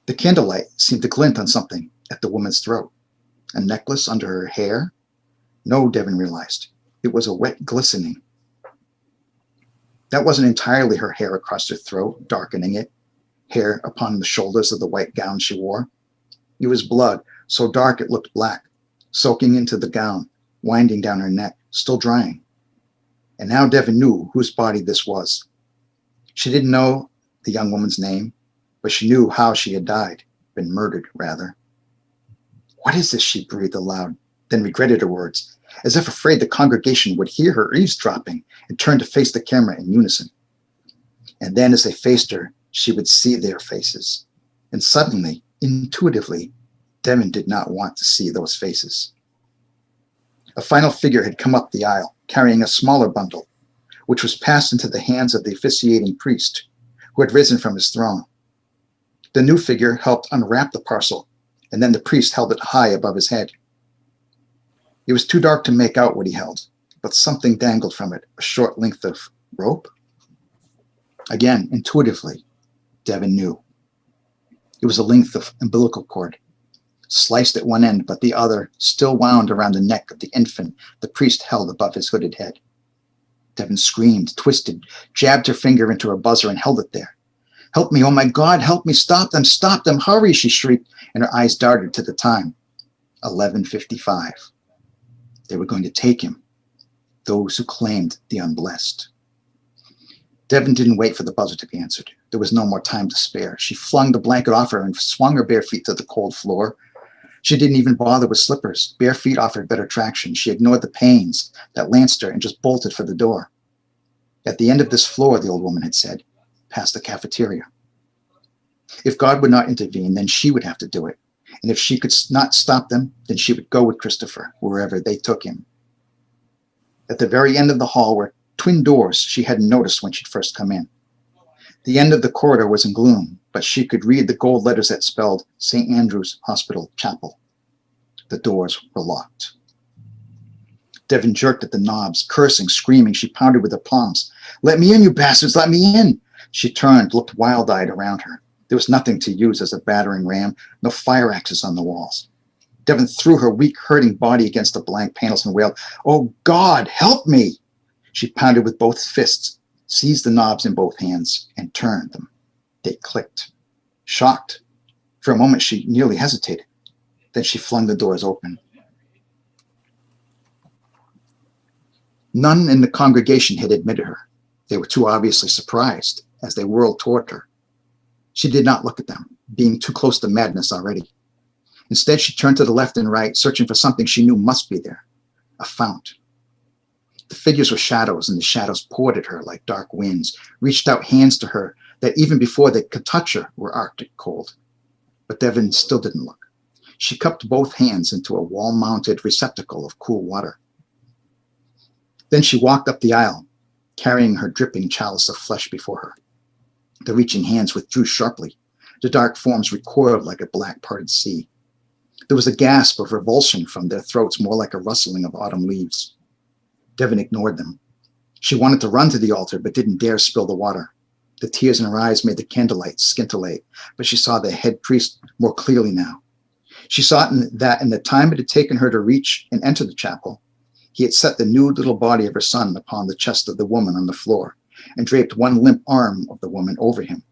The candlelight seemed to glint on something at the woman's throat. A necklace under her hair? No, Devin realized. It was a wet glistening. That wasn't entirely her hair across her throat, darkening it. Hair upon the shoulders of the white gown she wore. It was blood, so dark it looked black, soaking into the gown, winding down her neck, still drying. And now Devin knew whose body this was. She didn't know the young woman's name, but she knew how she had died, been murdered, rather. What is this? She breathed aloud, then regretted her words, as if afraid the congregation would hear her eavesdropping, and turned to face the camera in unison. And then as they faced her, she would see their faces. And suddenly, intuitively, Devin did not want to see those faces. A final figure had come up the aisle, carrying a smaller bundle, which was passed into the hands of the officiating priest, who had risen from his throne. The new figure helped unwrap the parcel, and then the priest held it high above his head. It was too dark to make out what he held, but something dangled from it, a short length of rope. Again, intuitively, Devin knew. It was a length of umbilical cord, sliced at one end, but the other still wound around the neck of the infant the priest held above his hooded head. Devin screamed, twisted, jabbed her finger into her buzzer and held it there. "Help me, oh my God, help me, stop them, hurry," she shrieked, and her eyes darted to the time. 11:55. They were going to take him, those who claimed the unblessed. Devin didn't wait for the buzzer to be answered. There was no more time to spare. She flung the blanket off her and swung her bare feet to the cold floor. She didn't even bother with slippers. Bare feet offered better traction. She ignored the pains that lanced her and just bolted for the door. At the end of this floor, the old woman had said, past the cafeteria. If God would not intervene, then she would have to do it. And if she could not stop them, then she would go with Christopher, wherever they took him. At the very end of the hall were twin doors she hadn't noticed when she'd first come in. The end of the corridor was in gloom, but she could read the gold letters that spelled St. Andrew's Hospital Chapel. The doors were locked. Devin jerked at the knobs, cursing, screaming. She pounded with her palms. "Let me in, you bastards, let me in!" She turned, looked wild-eyed around her. There was nothing to use as a battering ram, no fire axes on the walls. Devin threw her weak, hurting body against the blank panels and wailed, "Oh God, help me!" She pounded with both fists, seized the knobs in both hands, and turned them. They clicked. Shocked. For a moment, she nearly hesitated. Then she flung the doors open. None in the congregation had admitted her. They were too obviously surprised as they whirled toward her. She did not look at them, being too close to madness already. Instead, she turned to the left and right, searching for something she knew must be there, a fount. The figures were shadows, and the shadows poured at her like dark winds, reached out hands to her that even before they could touch her were arctic cold. But Devon still didn't look. She cupped both hands into a wall-mounted receptacle of cool water. Then she walked up the aisle, carrying her dripping chalice of flesh before her. The reaching hands withdrew sharply. The dark forms recoiled like a black parted sea. There was a gasp of revulsion from their throats, more like a rustling of autumn leaves. Devon ignored them. She wanted to run to the altar, but didn't dare spill the water. The tears in her eyes made the candlelight scintillate, but she saw the head priest more clearly now. She saw that in the time it had taken her to reach and enter the chapel, he had set the nude little body of her son upon the chest of the woman on the floor and draped one limp arm of the woman over him.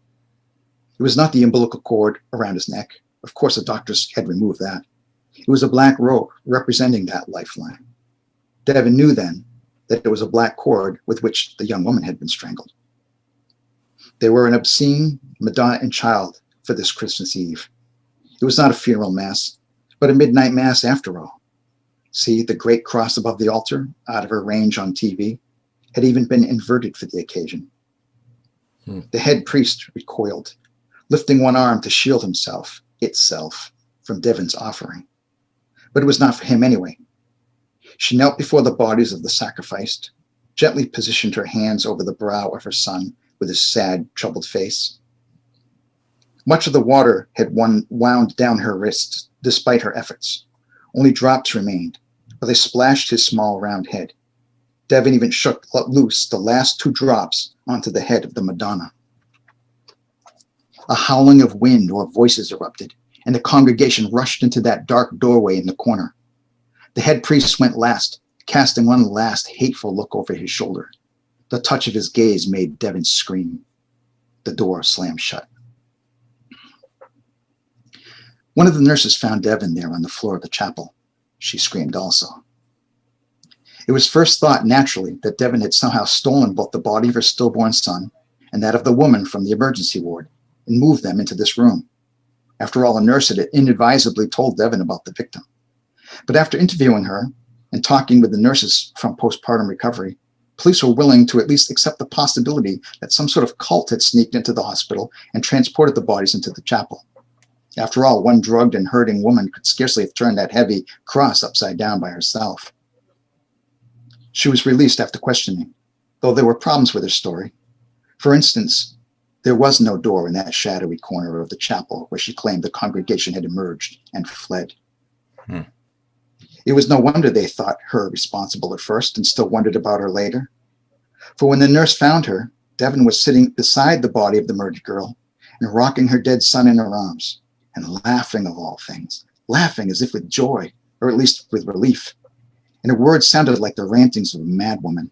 It was not the umbilical cord around his neck. Of course, the doctors had removed that. It was a black rope representing that lifeline. Devon knew then that it was a black cord with which the young woman had been strangled. They were an obscene Madonna and child for this Christmas Eve. It was not a funeral mass, but a midnight mass after all. See, the great cross above the altar, out of her range on TV, had even been inverted for the occasion. The head priest recoiled, lifting one arm to shield itself, from Devon's offering. But it was not for him anyway. She knelt before the bodies of the sacrificed, gently positioned her hands over the brow of her son with his sad, troubled face. Much of the water had wound down her wrists, despite her efforts. Only drops remained, but they splashed his small, round head. Devon even shook loose the last 2 drops onto the head of the Madonna. A howling of wind or voices erupted, and the congregation rushed into that dark doorway in the corner. The head priest went last, casting one last hateful look over his shoulder. The touch of his gaze made Devon scream. The door slammed shut. One of the nurses found Devon there on the floor of the chapel. She screamed also. It was first thought naturally that Devon had somehow stolen both the body of her stillborn son and that of the woman from the emergency ward and moved them into this room. After all, a nurse had inadvisably told Devon about the victim. But after interviewing her and talking with the nurses from postpartum recovery, police were willing to at least accept the possibility that some sort of cult had sneaked into the hospital and transported the bodies into the chapel. After all, one drugged and hurting woman could scarcely have turned that heavy cross upside down by herself. She was released after questioning, though there were problems with her story. For instance, there was no door in that shadowy corner of the chapel where she claimed the congregation had emerged and fled. It was no wonder they thought her responsible at first and still wondered about her later. For when the nurse found her, Devon was sitting beside the body of the murdered girl and rocking her dead son in her arms and laughing of all things, laughing as if with joy, or at least with relief. And her words sounded like the rantings of a madwoman.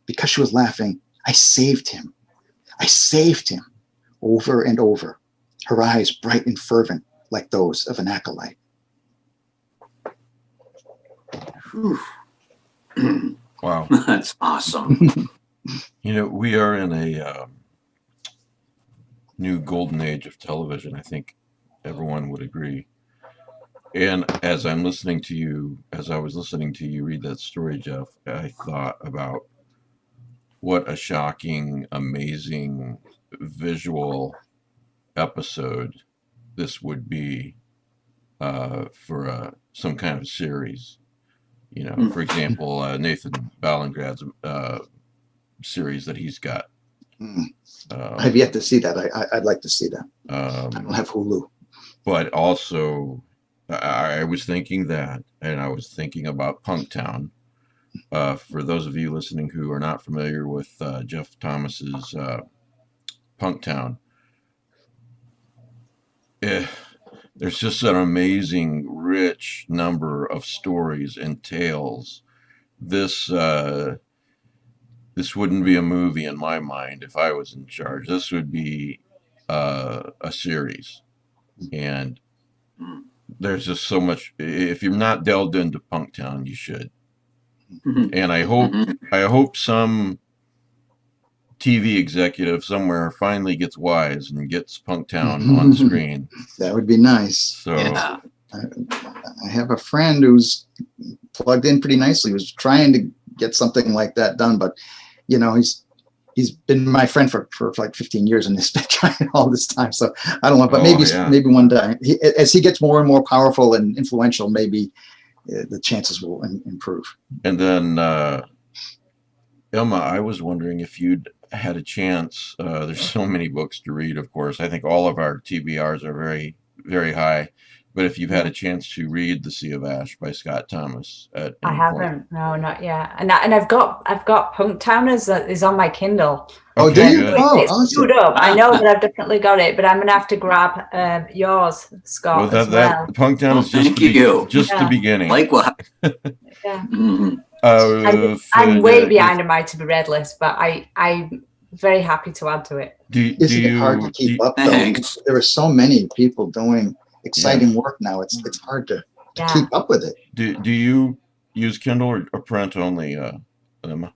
Because she was laughing, I saved him. I saved him, over and over, her eyes bright and fervent like those of an acolyte. Wow. That's awesome. You know, we are in a new golden age of television. I think everyone would agree. And as I was listening to you read that story, Jeff, I thought about what a shocking, amazing visual episode this would be for some kind of series. You know, for example, Nathan Ballingrad's series that he's got. I've yet to see that. I'd like to see that. I don't have Hulu. But also, I was thinking that, and I was thinking about Punktown. For those of you listening who are not familiar with Jeff Thomas's Punktown, there's just an amazing, rich number of stories and tales. This wouldn't be a movie in my mind if I was in charge. This would be a series, and there's just so much. If you're not delved into Punktown, you should. And I hope some TV executive somewhere finally gets wise and gets Punktown on the screen. That would be nice. So Yeah. I have a friend who's plugged in pretty nicely, who's trying to get something like that done, but you know, he's been my friend for like 15 years and he's been trying all this time. So I don't know, but maybe one day, as he gets more and more powerful and influential, maybe the chances will improve. And then, Emma, I was wondering if you'd had a chance. There's so many books to read, of course. I think all of our TBRs are very, very high. But if you've had a chance to read The Sea of Ash by Scott Thomas at I any haven't. point. No, not yet. And I've got Punktowners that is on my Kindle. Oh, do you? Good. Oh, It's awesome. queued up. I know that I've definitely got it, but I'm gonna have to grab yours, Scott, Well, as well. Punktown is Thank you. just the beginning. Likewise. Yeah. Mhm. I'm way behind on my to be read list, but I'm very happy to add to it. Isn't it hard to keep up though? Thanks. There are so many people doing exciting work now. It's hard to keep up with it. Do you use Kindle or print only, Emma?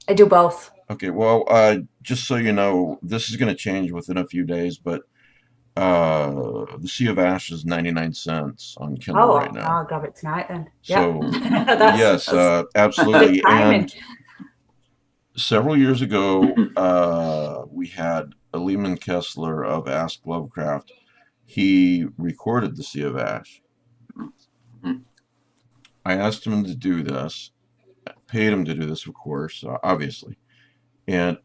I do both. Okay, well, just so you know, this is going to change within a few days, but The Sea of Ash is 99 cents on Kindle right now. I'll grab it tonight then. So, That's- yes, that's absolutely. good timing. And several years ago, we had a Lehman Kessler of Ask Lovecraft. He recorded The Sea of Ash. I asked him to do this, paid him to do this, of course, obviously. And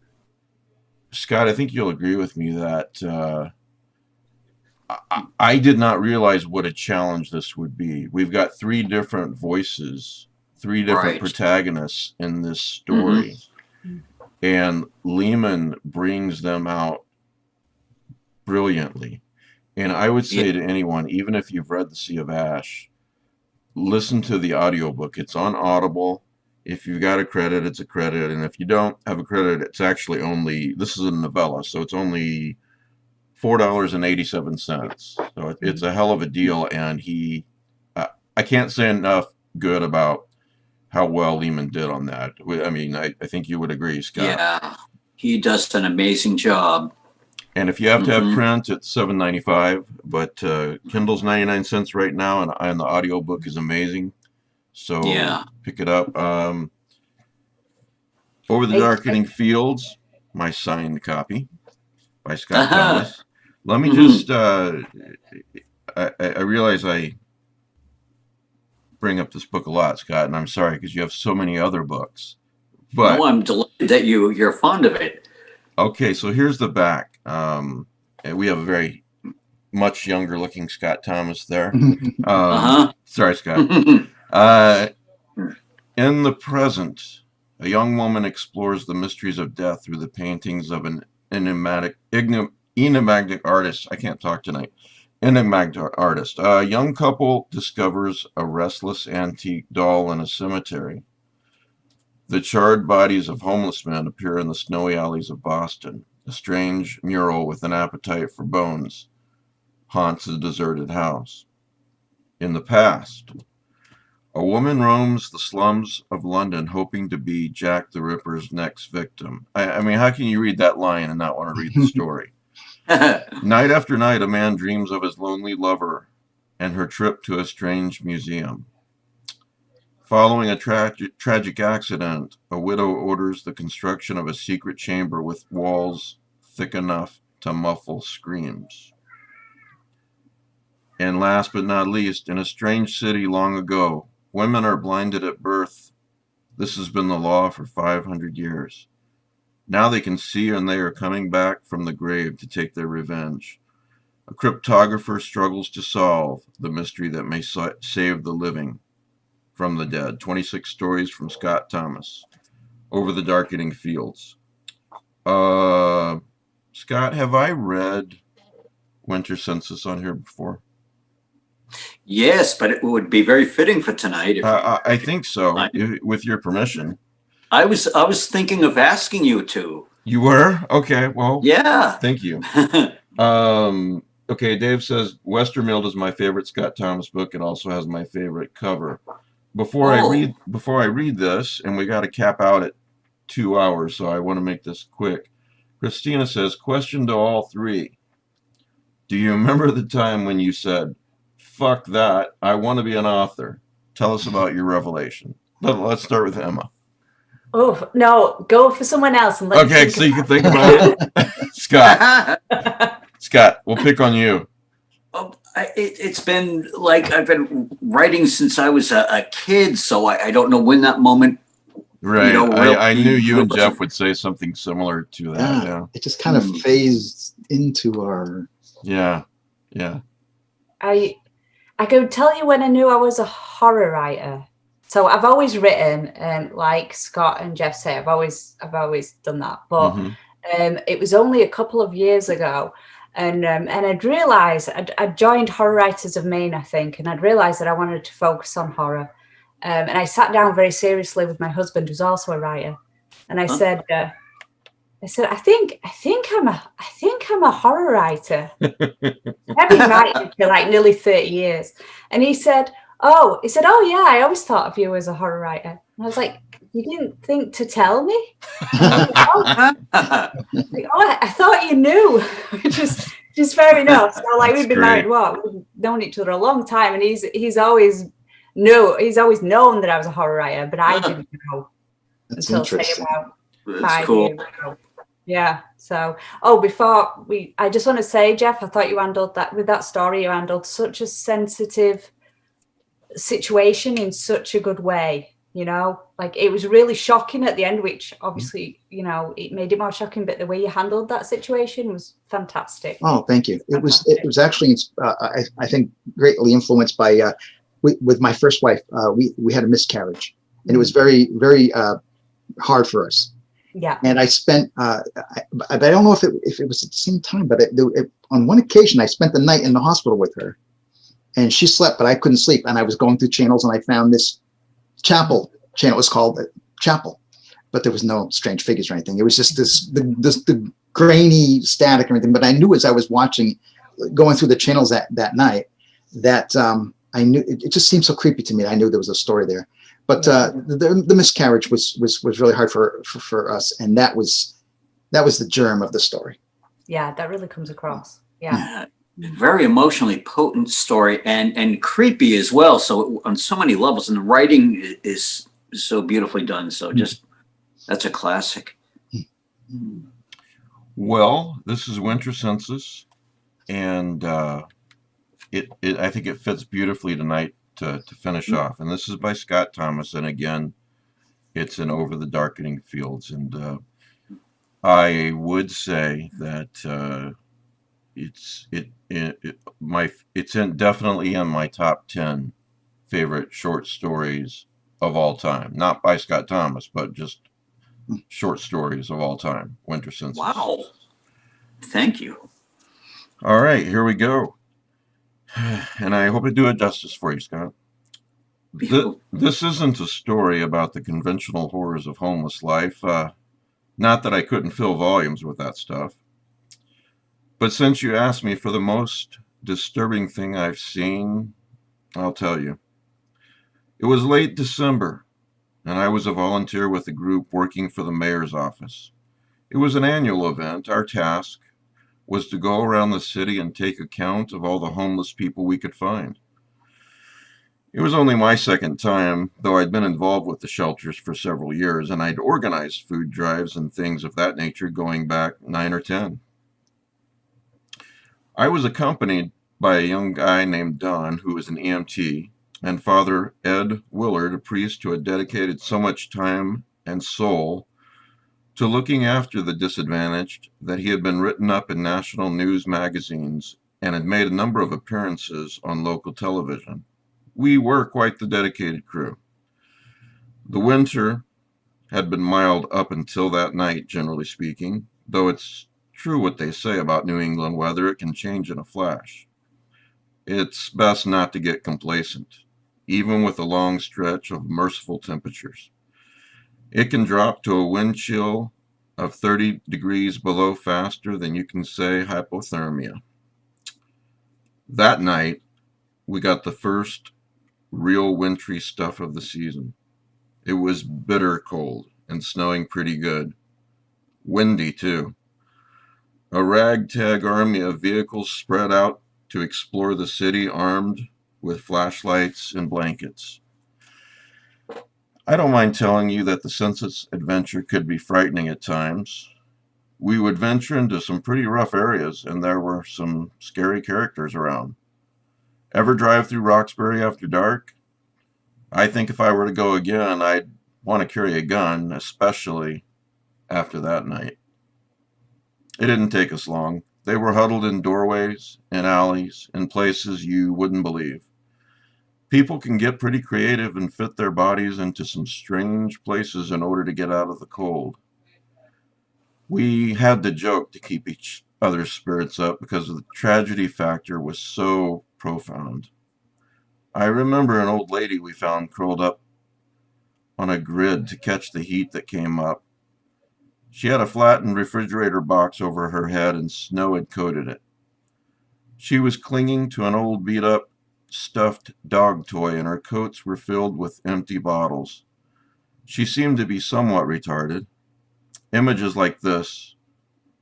Scott, I think you'll agree with me that I did not realize what a challenge this would be. We've got three different voices, three different protagonists in this story. And Lehman brings them out brilliantly. And I would say to anyone, even if you've read The Sea of Ash, listen to the audiobook. It's on Audible. If you've got a credit, it's a credit. And if you don't have a credit, it's actually only, this is a novella, so it's only $4.87. So it's a hell of a deal. And I can't say enough good about how well Lehman did on that. I mean, I think you would agree, Scott. Yeah, he does an amazing job. And if you have to have print, it's $7.95. But Kindle's 99 cents right now, and the audiobook is amazing. So pick it up. Over the Darkening Fields, my signed copy by Scott Thomas. Let me just, I realize I bring up this book a lot, Scott, and I'm sorry because you have so many other books. But I'm delighted that you're fond of it. Okay, so here's the back. And we have a very much younger looking Scott Thomas there. Sorry, Scott. In the present, a young woman explores the mysteries of death through the paintings of an enigmatic artist. I can't talk tonight. Enigmatic artist. A young couple discovers a restless antique doll in a cemetery. The charred bodies of homeless men appear in the snowy alleys of Boston. A strange mural with an appetite for bones haunts a deserted house. In the past, a woman roams the slums of London hoping to be Jack the Ripper's next victim. I mean, how can you read that line and not want to read the story? Night after night, a man dreams of his lonely lover and her trip to a strange museum. Following a tragic accident, a widow orders the construction of a secret chamber with walls thick enough to muffle screams. And last but not least, in a strange city long ago, women are blinded at birth. This has been the law for 500 years. Now they can see, and they are coming back from the grave to take their revenge. A cryptographer struggles to solve the mystery that may save the living from the dead. 26 stories from Scott Thomas. Over the Darkening Fields. Scott, have I read Winter Census on here before? Yes, but it would be very fitting for tonight. I think so, with your permission. I was thinking of asking you to. You were? Okay, well. Yeah. Thank you. Okay, Dave says Westermild is my favorite Scott Thomas book. It also has my favorite cover. Before I read this, and we got to cap out at 2 hours, so I want to make this quick. Christina says, question to all three. Do you remember the time when you said, fuck that. I want to be an author. Tell us about your revelation. Let's start with Emma. Oh no, go for someone else and let me Okay, think so you can about think about it. Scott. Scott, we'll pick on you. It's been like I've been writing since I was a kid, so I don't know when that moment. Right. Really I knew you and was. Jeff would say something similar to that. Yeah. It just kind of phased into our. Yeah. Yeah. I could tell you when I knew I was a horror writer. So I've always written, like Scott and Jeff say, I've always done that. But it was only a couple of years ago, and I'd realised I'd joined Horror Writers of Maine, I think, and I'd realised that I wanted to focus on horror. And I sat down very seriously with my husband, who's also a writer, and I said, I think I'm a horror writer. I've been writing for like nearly 30 years. And he said, oh yeah, I always thought of you as a horror writer. And I was like, you didn't think to tell me? Like, I thought you knew. just fair enough. So like we've been married, we've known each other a long time, and he's always known that I was a horror writer, but I didn't know until say about 5 years ago. Yeah. So, I just want to say, Jeff, I thought you handled that with that story. You handled such a sensitive situation in such a good way. Like it was really shocking at the end, which obviously, it made it more shocking. But the way you handled that situation was fantastic. Oh, thank you. It was actually, I think, greatly influenced by with my first wife. We had a miscarriage, and it was very, very hard for us. Yeah. And I spent, I don't know if it was at the same time, but on one occasion, I spent the night in the hospital with her, and she slept, but I couldn't sleep. And I was going through channels, and I found this chapel channel. It was called Chapel, but there was no strange figures or anything. It was just the grainy static and everything. But I knew as I was going through the channels that night, that I knew it just seemed so creepy to me. I knew there was a story there. But the miscarriage was really hard for us, and that was the germ of the story. Yeah, that really comes across. Yeah. Very emotionally potent story and creepy as well. So on so many levels, and the writing is so beautifully done. So that's a classic. Well, this is Winter Census, and I think it fits beautifully tonight to finish off. And this is by Scott Thomas, and again, it's in Over the Darkening Fields. And I would say that it's definitely in my top 10 favorite short stories of all time. Not by Scott Thomas, but just short stories of all time. Winter Census. Wow. Thank you. All right, here we go. And I hope I do it justice for you, Scott. This isn't a story about the conventional horrors of homeless life. Not that I couldn't fill volumes with that stuff. But since you asked me for the most disturbing thing I've seen, I'll tell you. It was late December, and I was a volunteer with a group working for the mayor's office. It was an annual event. Our task was to go around the city and take account of all the homeless people we could find. It was only my second time, though I'd been involved with the shelters for several years, and I'd organized food drives and things of that nature going back 9 or 10. I was accompanied by a young guy named Don, who was an EMT, and Father Ed Willard, a priest who had dedicated so much time and soul to looking after the disadvantaged that he had been written up in national news magazines and had made a number of appearances on local television. We were quite the dedicated crew. The winter had been mild up until that night, generally speaking, though it's true what they say about New England weather, it can change in a flash. It's best not to get complacent, even with a long stretch of merciful temperatures. It can drop to a wind chill of 30 degrees below faster than you can say hypothermia. That night, we got the first real wintry stuff of the season. It was bitter cold and snowing pretty good. Windy, too. A ragtag army of vehicles spread out to explore the city, armed with flashlights and blankets. I don't mind telling you that the census adventure could be frightening at times. We would venture into some pretty rough areas, and there were some scary characters around. Ever drive through Roxbury after dark? I think if I were to go again, I'd want to carry a gun, especially after that night. It didn't take us long. They were huddled in doorways, in alleys, in places you wouldn't believe. People can get pretty creative and fit their bodies into some strange places in order to get out of the cold. We had to joke to keep each other's spirits up because the tragedy factor was so profound. I remember an old lady we found curled up on a grid to catch the heat that came up. She had a flattened refrigerator box over her head and snow had coated it. She was clinging to an old beat-up stuffed dog toy and her coats were filled with empty bottles. She seemed to be somewhat retarded. Images like this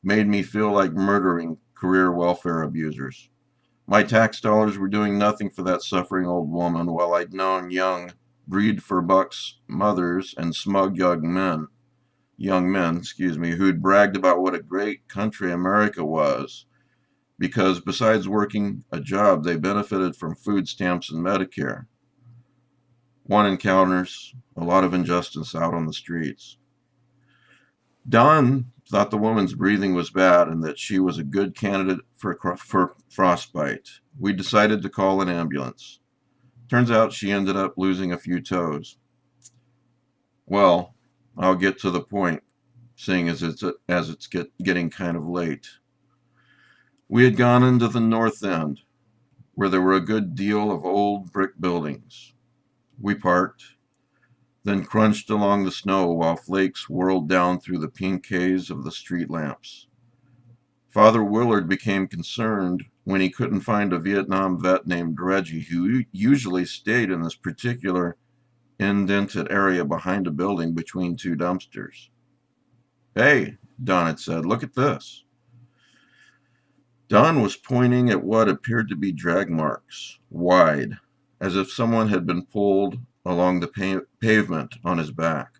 made me feel like murdering career welfare abusers. My tax dollars were doing nothing for that suffering old woman, while I'd known young, breed-for-bucks mothers and smug young men, who'd bragged about what a great country America was, because besides working a job, they benefited from food stamps and Medicare. One encounters a lot of injustice out on the streets. Don thought the woman's breathing was bad and that she was a good candidate for frostbite. We decided to call an ambulance. Turns out she ended up losing a few toes. Well, I'll get to the point, seeing as it's getting kind of late. We had gone into the north end, where there were a good deal of old brick buildings. We parked, then crunched along the snow while flakes whirled down through the pink haze of the street lamps. Father Willard became concerned when he couldn't find a Vietnam vet named Reggie, who usually stayed in this particular indented area behind a building between two dumpsters. "Hey," Don had said, "look at this." Don was pointing at what appeared to be drag marks, wide, as if someone had been pulled along the pavement on his back.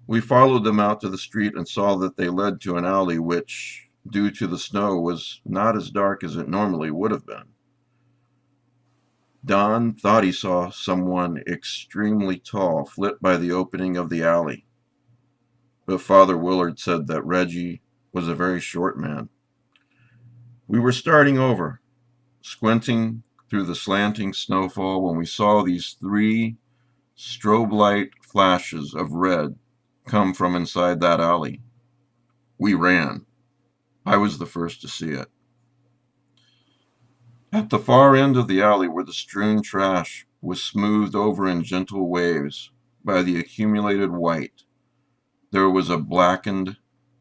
We followed them out to the street and saw that they led to an alley which, due to the snow, was not as dark as it normally would have been. Don thought he saw someone extremely tall flit by the opening of the alley, but Father Willard said that Reggie was a very short man. We were starting over, squinting through the slanting snowfall when we saw these three strobe light flashes of red come from inside that alley. We ran. I was the first to see it. At the far end of the alley where the strewn trash was smoothed over in gentle waves by the accumulated white, there was a blackened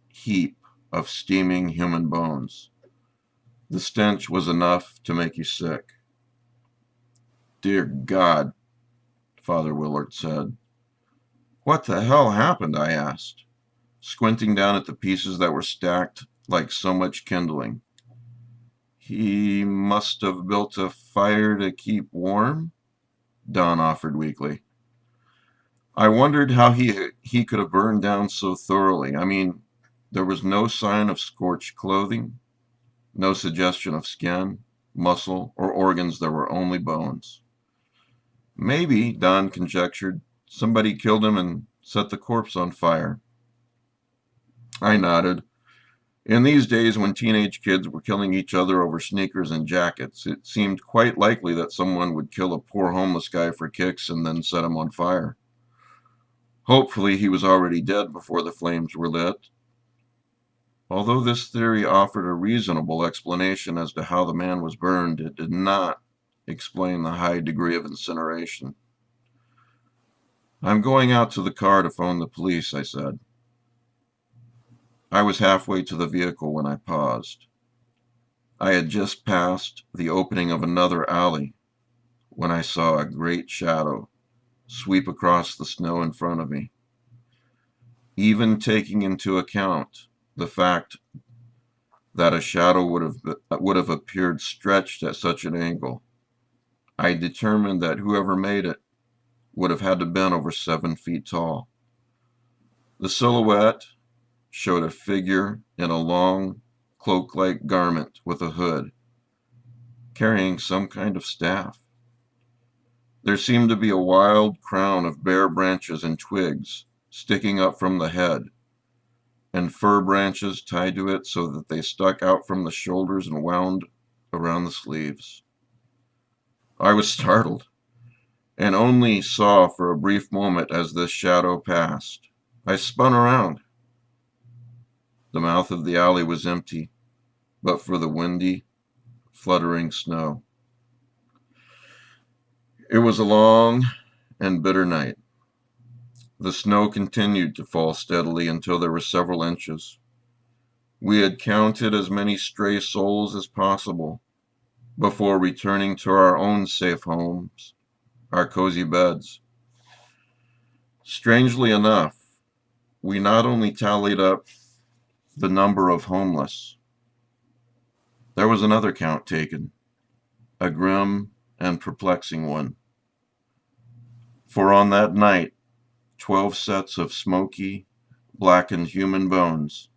heap of steaming human bones. The stench was enough to make you sick. "Dear God," Father Willard said. "What the hell happened?" I asked, squinting down at the pieces that were stacked like so much kindling. "He must have built a fire to keep warm," Don offered weakly. I wondered how he could have burned down so thoroughly. I mean, there was no sign of scorched clothing, no suggestion of skin, muscle, or organs. There were only bones. Maybe, Don conjectured, somebody killed him and set the corpse on fire. I nodded. In these days when teenage kids were killing each other over sneakers and jackets, it seemed quite likely that someone would kill a poor homeless guy for kicks and then set him on fire. Hopefully he was already dead before the flames were lit. Although this theory offered a reasonable explanation as to how the man was burned, it did not explain the high degree of incineration. "I'm going out to the car to phone the police," I said. I was halfway to the vehicle when I paused. I had just passed the opening of another alley when I saw a great shadow sweep across the snow in front of me. Even taking into account the fact that a shadow would have appeared stretched at such an angle, I determined that whoever made it would have had to been over 7 feet tall. The silhouette showed a figure in a long, cloak-like garment with a hood, carrying some kind of staff. There seemed to be a wild crown of bare branches and twigs sticking up from the head, and fir branches tied to it so that they stuck out from the shoulders and wound around the sleeves. I was startled, and only saw for a brief moment as this shadow passed. I spun around. The mouth of the alley was empty, but for the windy, fluttering snow. It was a long and bitter night. The snow continued to fall steadily until there were several inches. We had counted as many stray souls as possible before returning to our own safe homes, our cozy beds. Strangely enough, we not only tallied up the number of homeless, there was another count taken, a grim and perplexing one. For on that night, 12 sets of smoky, blackened human bones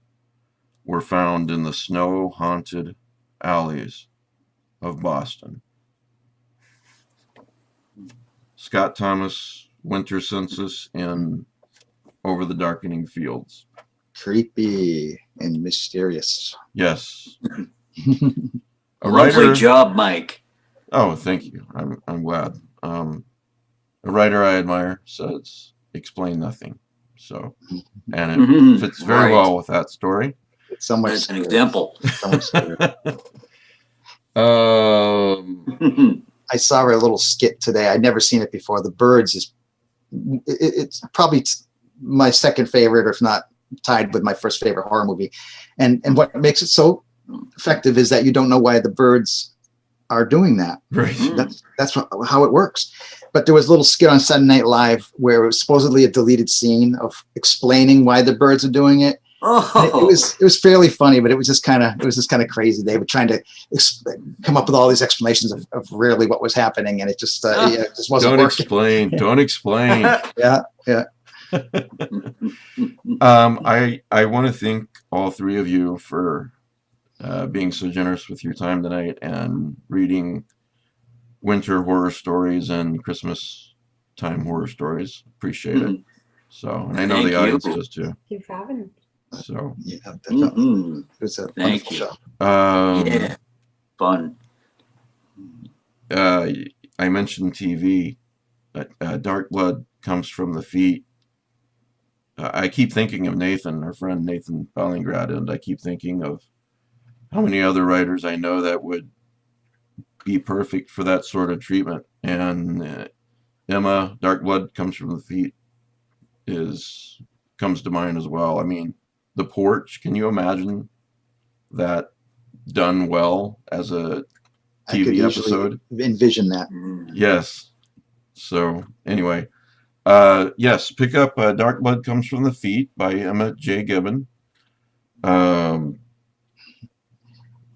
were found in the snow-haunted alleys of Boston. Scott Thomas, Winter Census in Over the Darkening Fields. Creepy and mysterious. Yes. A Lovely writer. job, Mike. Oh, thank you. I'm glad. A writer I admire says, "Explain nothing." So, and it fits very well with that story. It's so much That's an scary. example. So much scary. Um, I saw a little skit today. I'd never seen it before. The Birds is it's probably my second favorite, or if not tied with my first favorite horror movie. And what makes it so effective is that you don't know why the birds are doing that. right. That's how it works. But there was a little skit on Saturday Night Live where it was supposedly a deleted scene of explaining why the birds are doing it. Oh, It was fairly funny, but it was just kind of crazy. They were trying to come up with all these explanations of really what was happening, and it just it just wasn't Don't working. explain. Don't explain. Yeah. I want to thank all three of you for being so generous with your time tonight and reading winter horror stories and Christmas time horror stories. Appreciate it. So, and I know Thank the audience you. does too. Thank you for having us. So, Yeah, definitely. It was a Thank wonderful you. show. Yeah, fun. I mentioned TV. Dark blood comes from the feet. I keep thinking of Nathan, our friend Nathan Ballingrad, and I keep thinking of how many other writers I know that would be perfect for that sort of treatment. And Emma, Dark blood comes from the feet comes to mind as well. I mean, The Porch, can you imagine that done well as a I could TV easily episode? envision that. Yes. So anyway, yes, pick up Dark Blood Comes from the Feet by Emma J. Gibbon.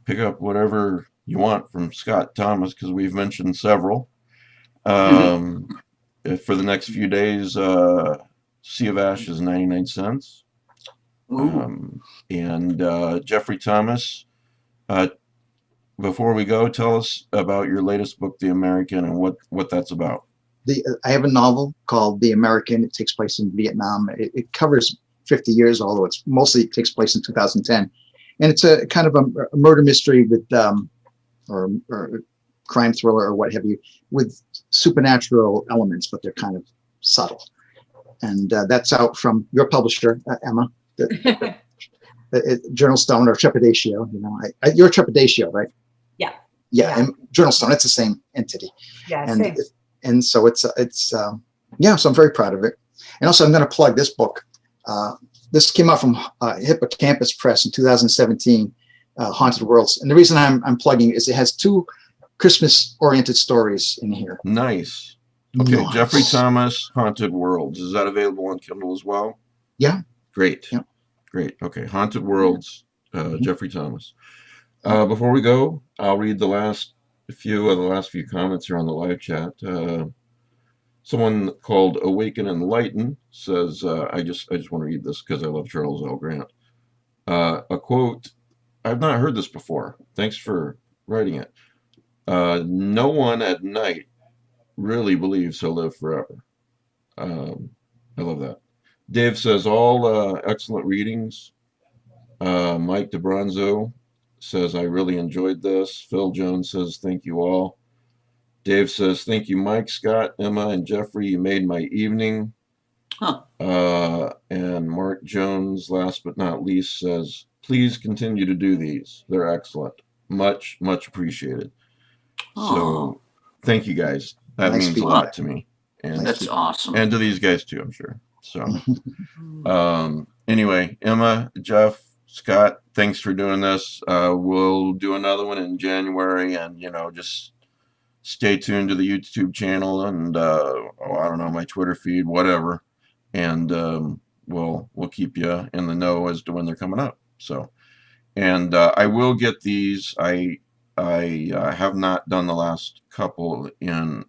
Pick up whatever you want from Scott Thomas, because we've mentioned several. For the next few days, Sea of Ash is 99 cents. And Jeffrey Thomas, before we go, tell us about your latest book, The American, and what that's about. I have a novel called The American. It takes place in Vietnam. It covers 50 years, although it's mostly takes place in 2010. And it's a kind of a murder mystery with, or crime thriller or what have you, with supernatural elements, but they're kind of subtle. And that's out from your publisher, Emma, Journal Stone or Trepidatio. You know, you're Trepidatio, right? Yeah. Yeah, and Journal Stone, it's the same entity. Yeah, And same. and so it's so I'm very proud of it. And also I'm going to plug this book. This came out from Hippocampus Press in 2017, Haunted Worlds. And the reason I'm plugging is it has 2 Christmas-oriented stories in here. Nice. Okay, Nice. Jeffrey Thomas, Haunted Worlds. Is that available on Kindle as well? Yeah. Great. Yeah. Great. Okay, Haunted Worlds, Jeffrey Thomas. Before we go, I'll read the last a few of the last few comments here on the live chat. Someone called Awaken and Lighten says, I just want to read this because I love Charles L. Grant. A quote, I've not heard this before. Thanks for writing it. No one at night really believes he'll live forever. I love that. Dave says, all excellent readings. Mike DeBronzo says, I really enjoyed this. Phil Jones says, thank you all. Dave says, thank you, Mike, Scott, Emma, and Jeffrey. You made my evening. Huh. And Mark Jones, last but not least, says, please continue to do these. They're excellent. Much, much appreciated. So thank you guys. That Nice means a feedback. lot to me. And, Nice That's awesome. and to these guys too, I'm sure. So anyway, Emma, Jeff, Scott, thanks for doing this. We'll do another one in January, and just stay tuned to the YouTube channel and I don't know, my Twitter feed, whatever, and we'll keep you in the know as to when they're coming up. So, and I will get these. I have not done the last couple in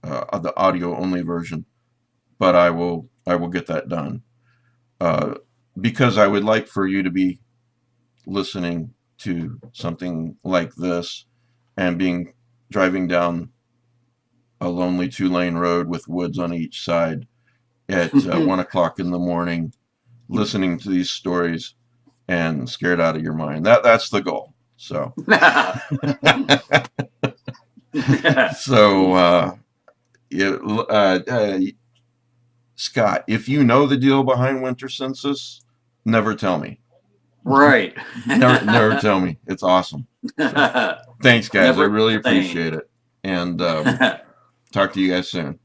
the audio only version, but I will get that done because I would like for you to be listening to something like this and driving down a lonely 2-lane road with woods on each side at 1 o'clock in the morning, listening to these stories and scared out of your mind. That's the goal. So, Scott, if you know the deal behind winter census, never tell me. Right. Never tell me. It's awesome. So, thanks, guys. I really appreciate it. And talk to you guys soon.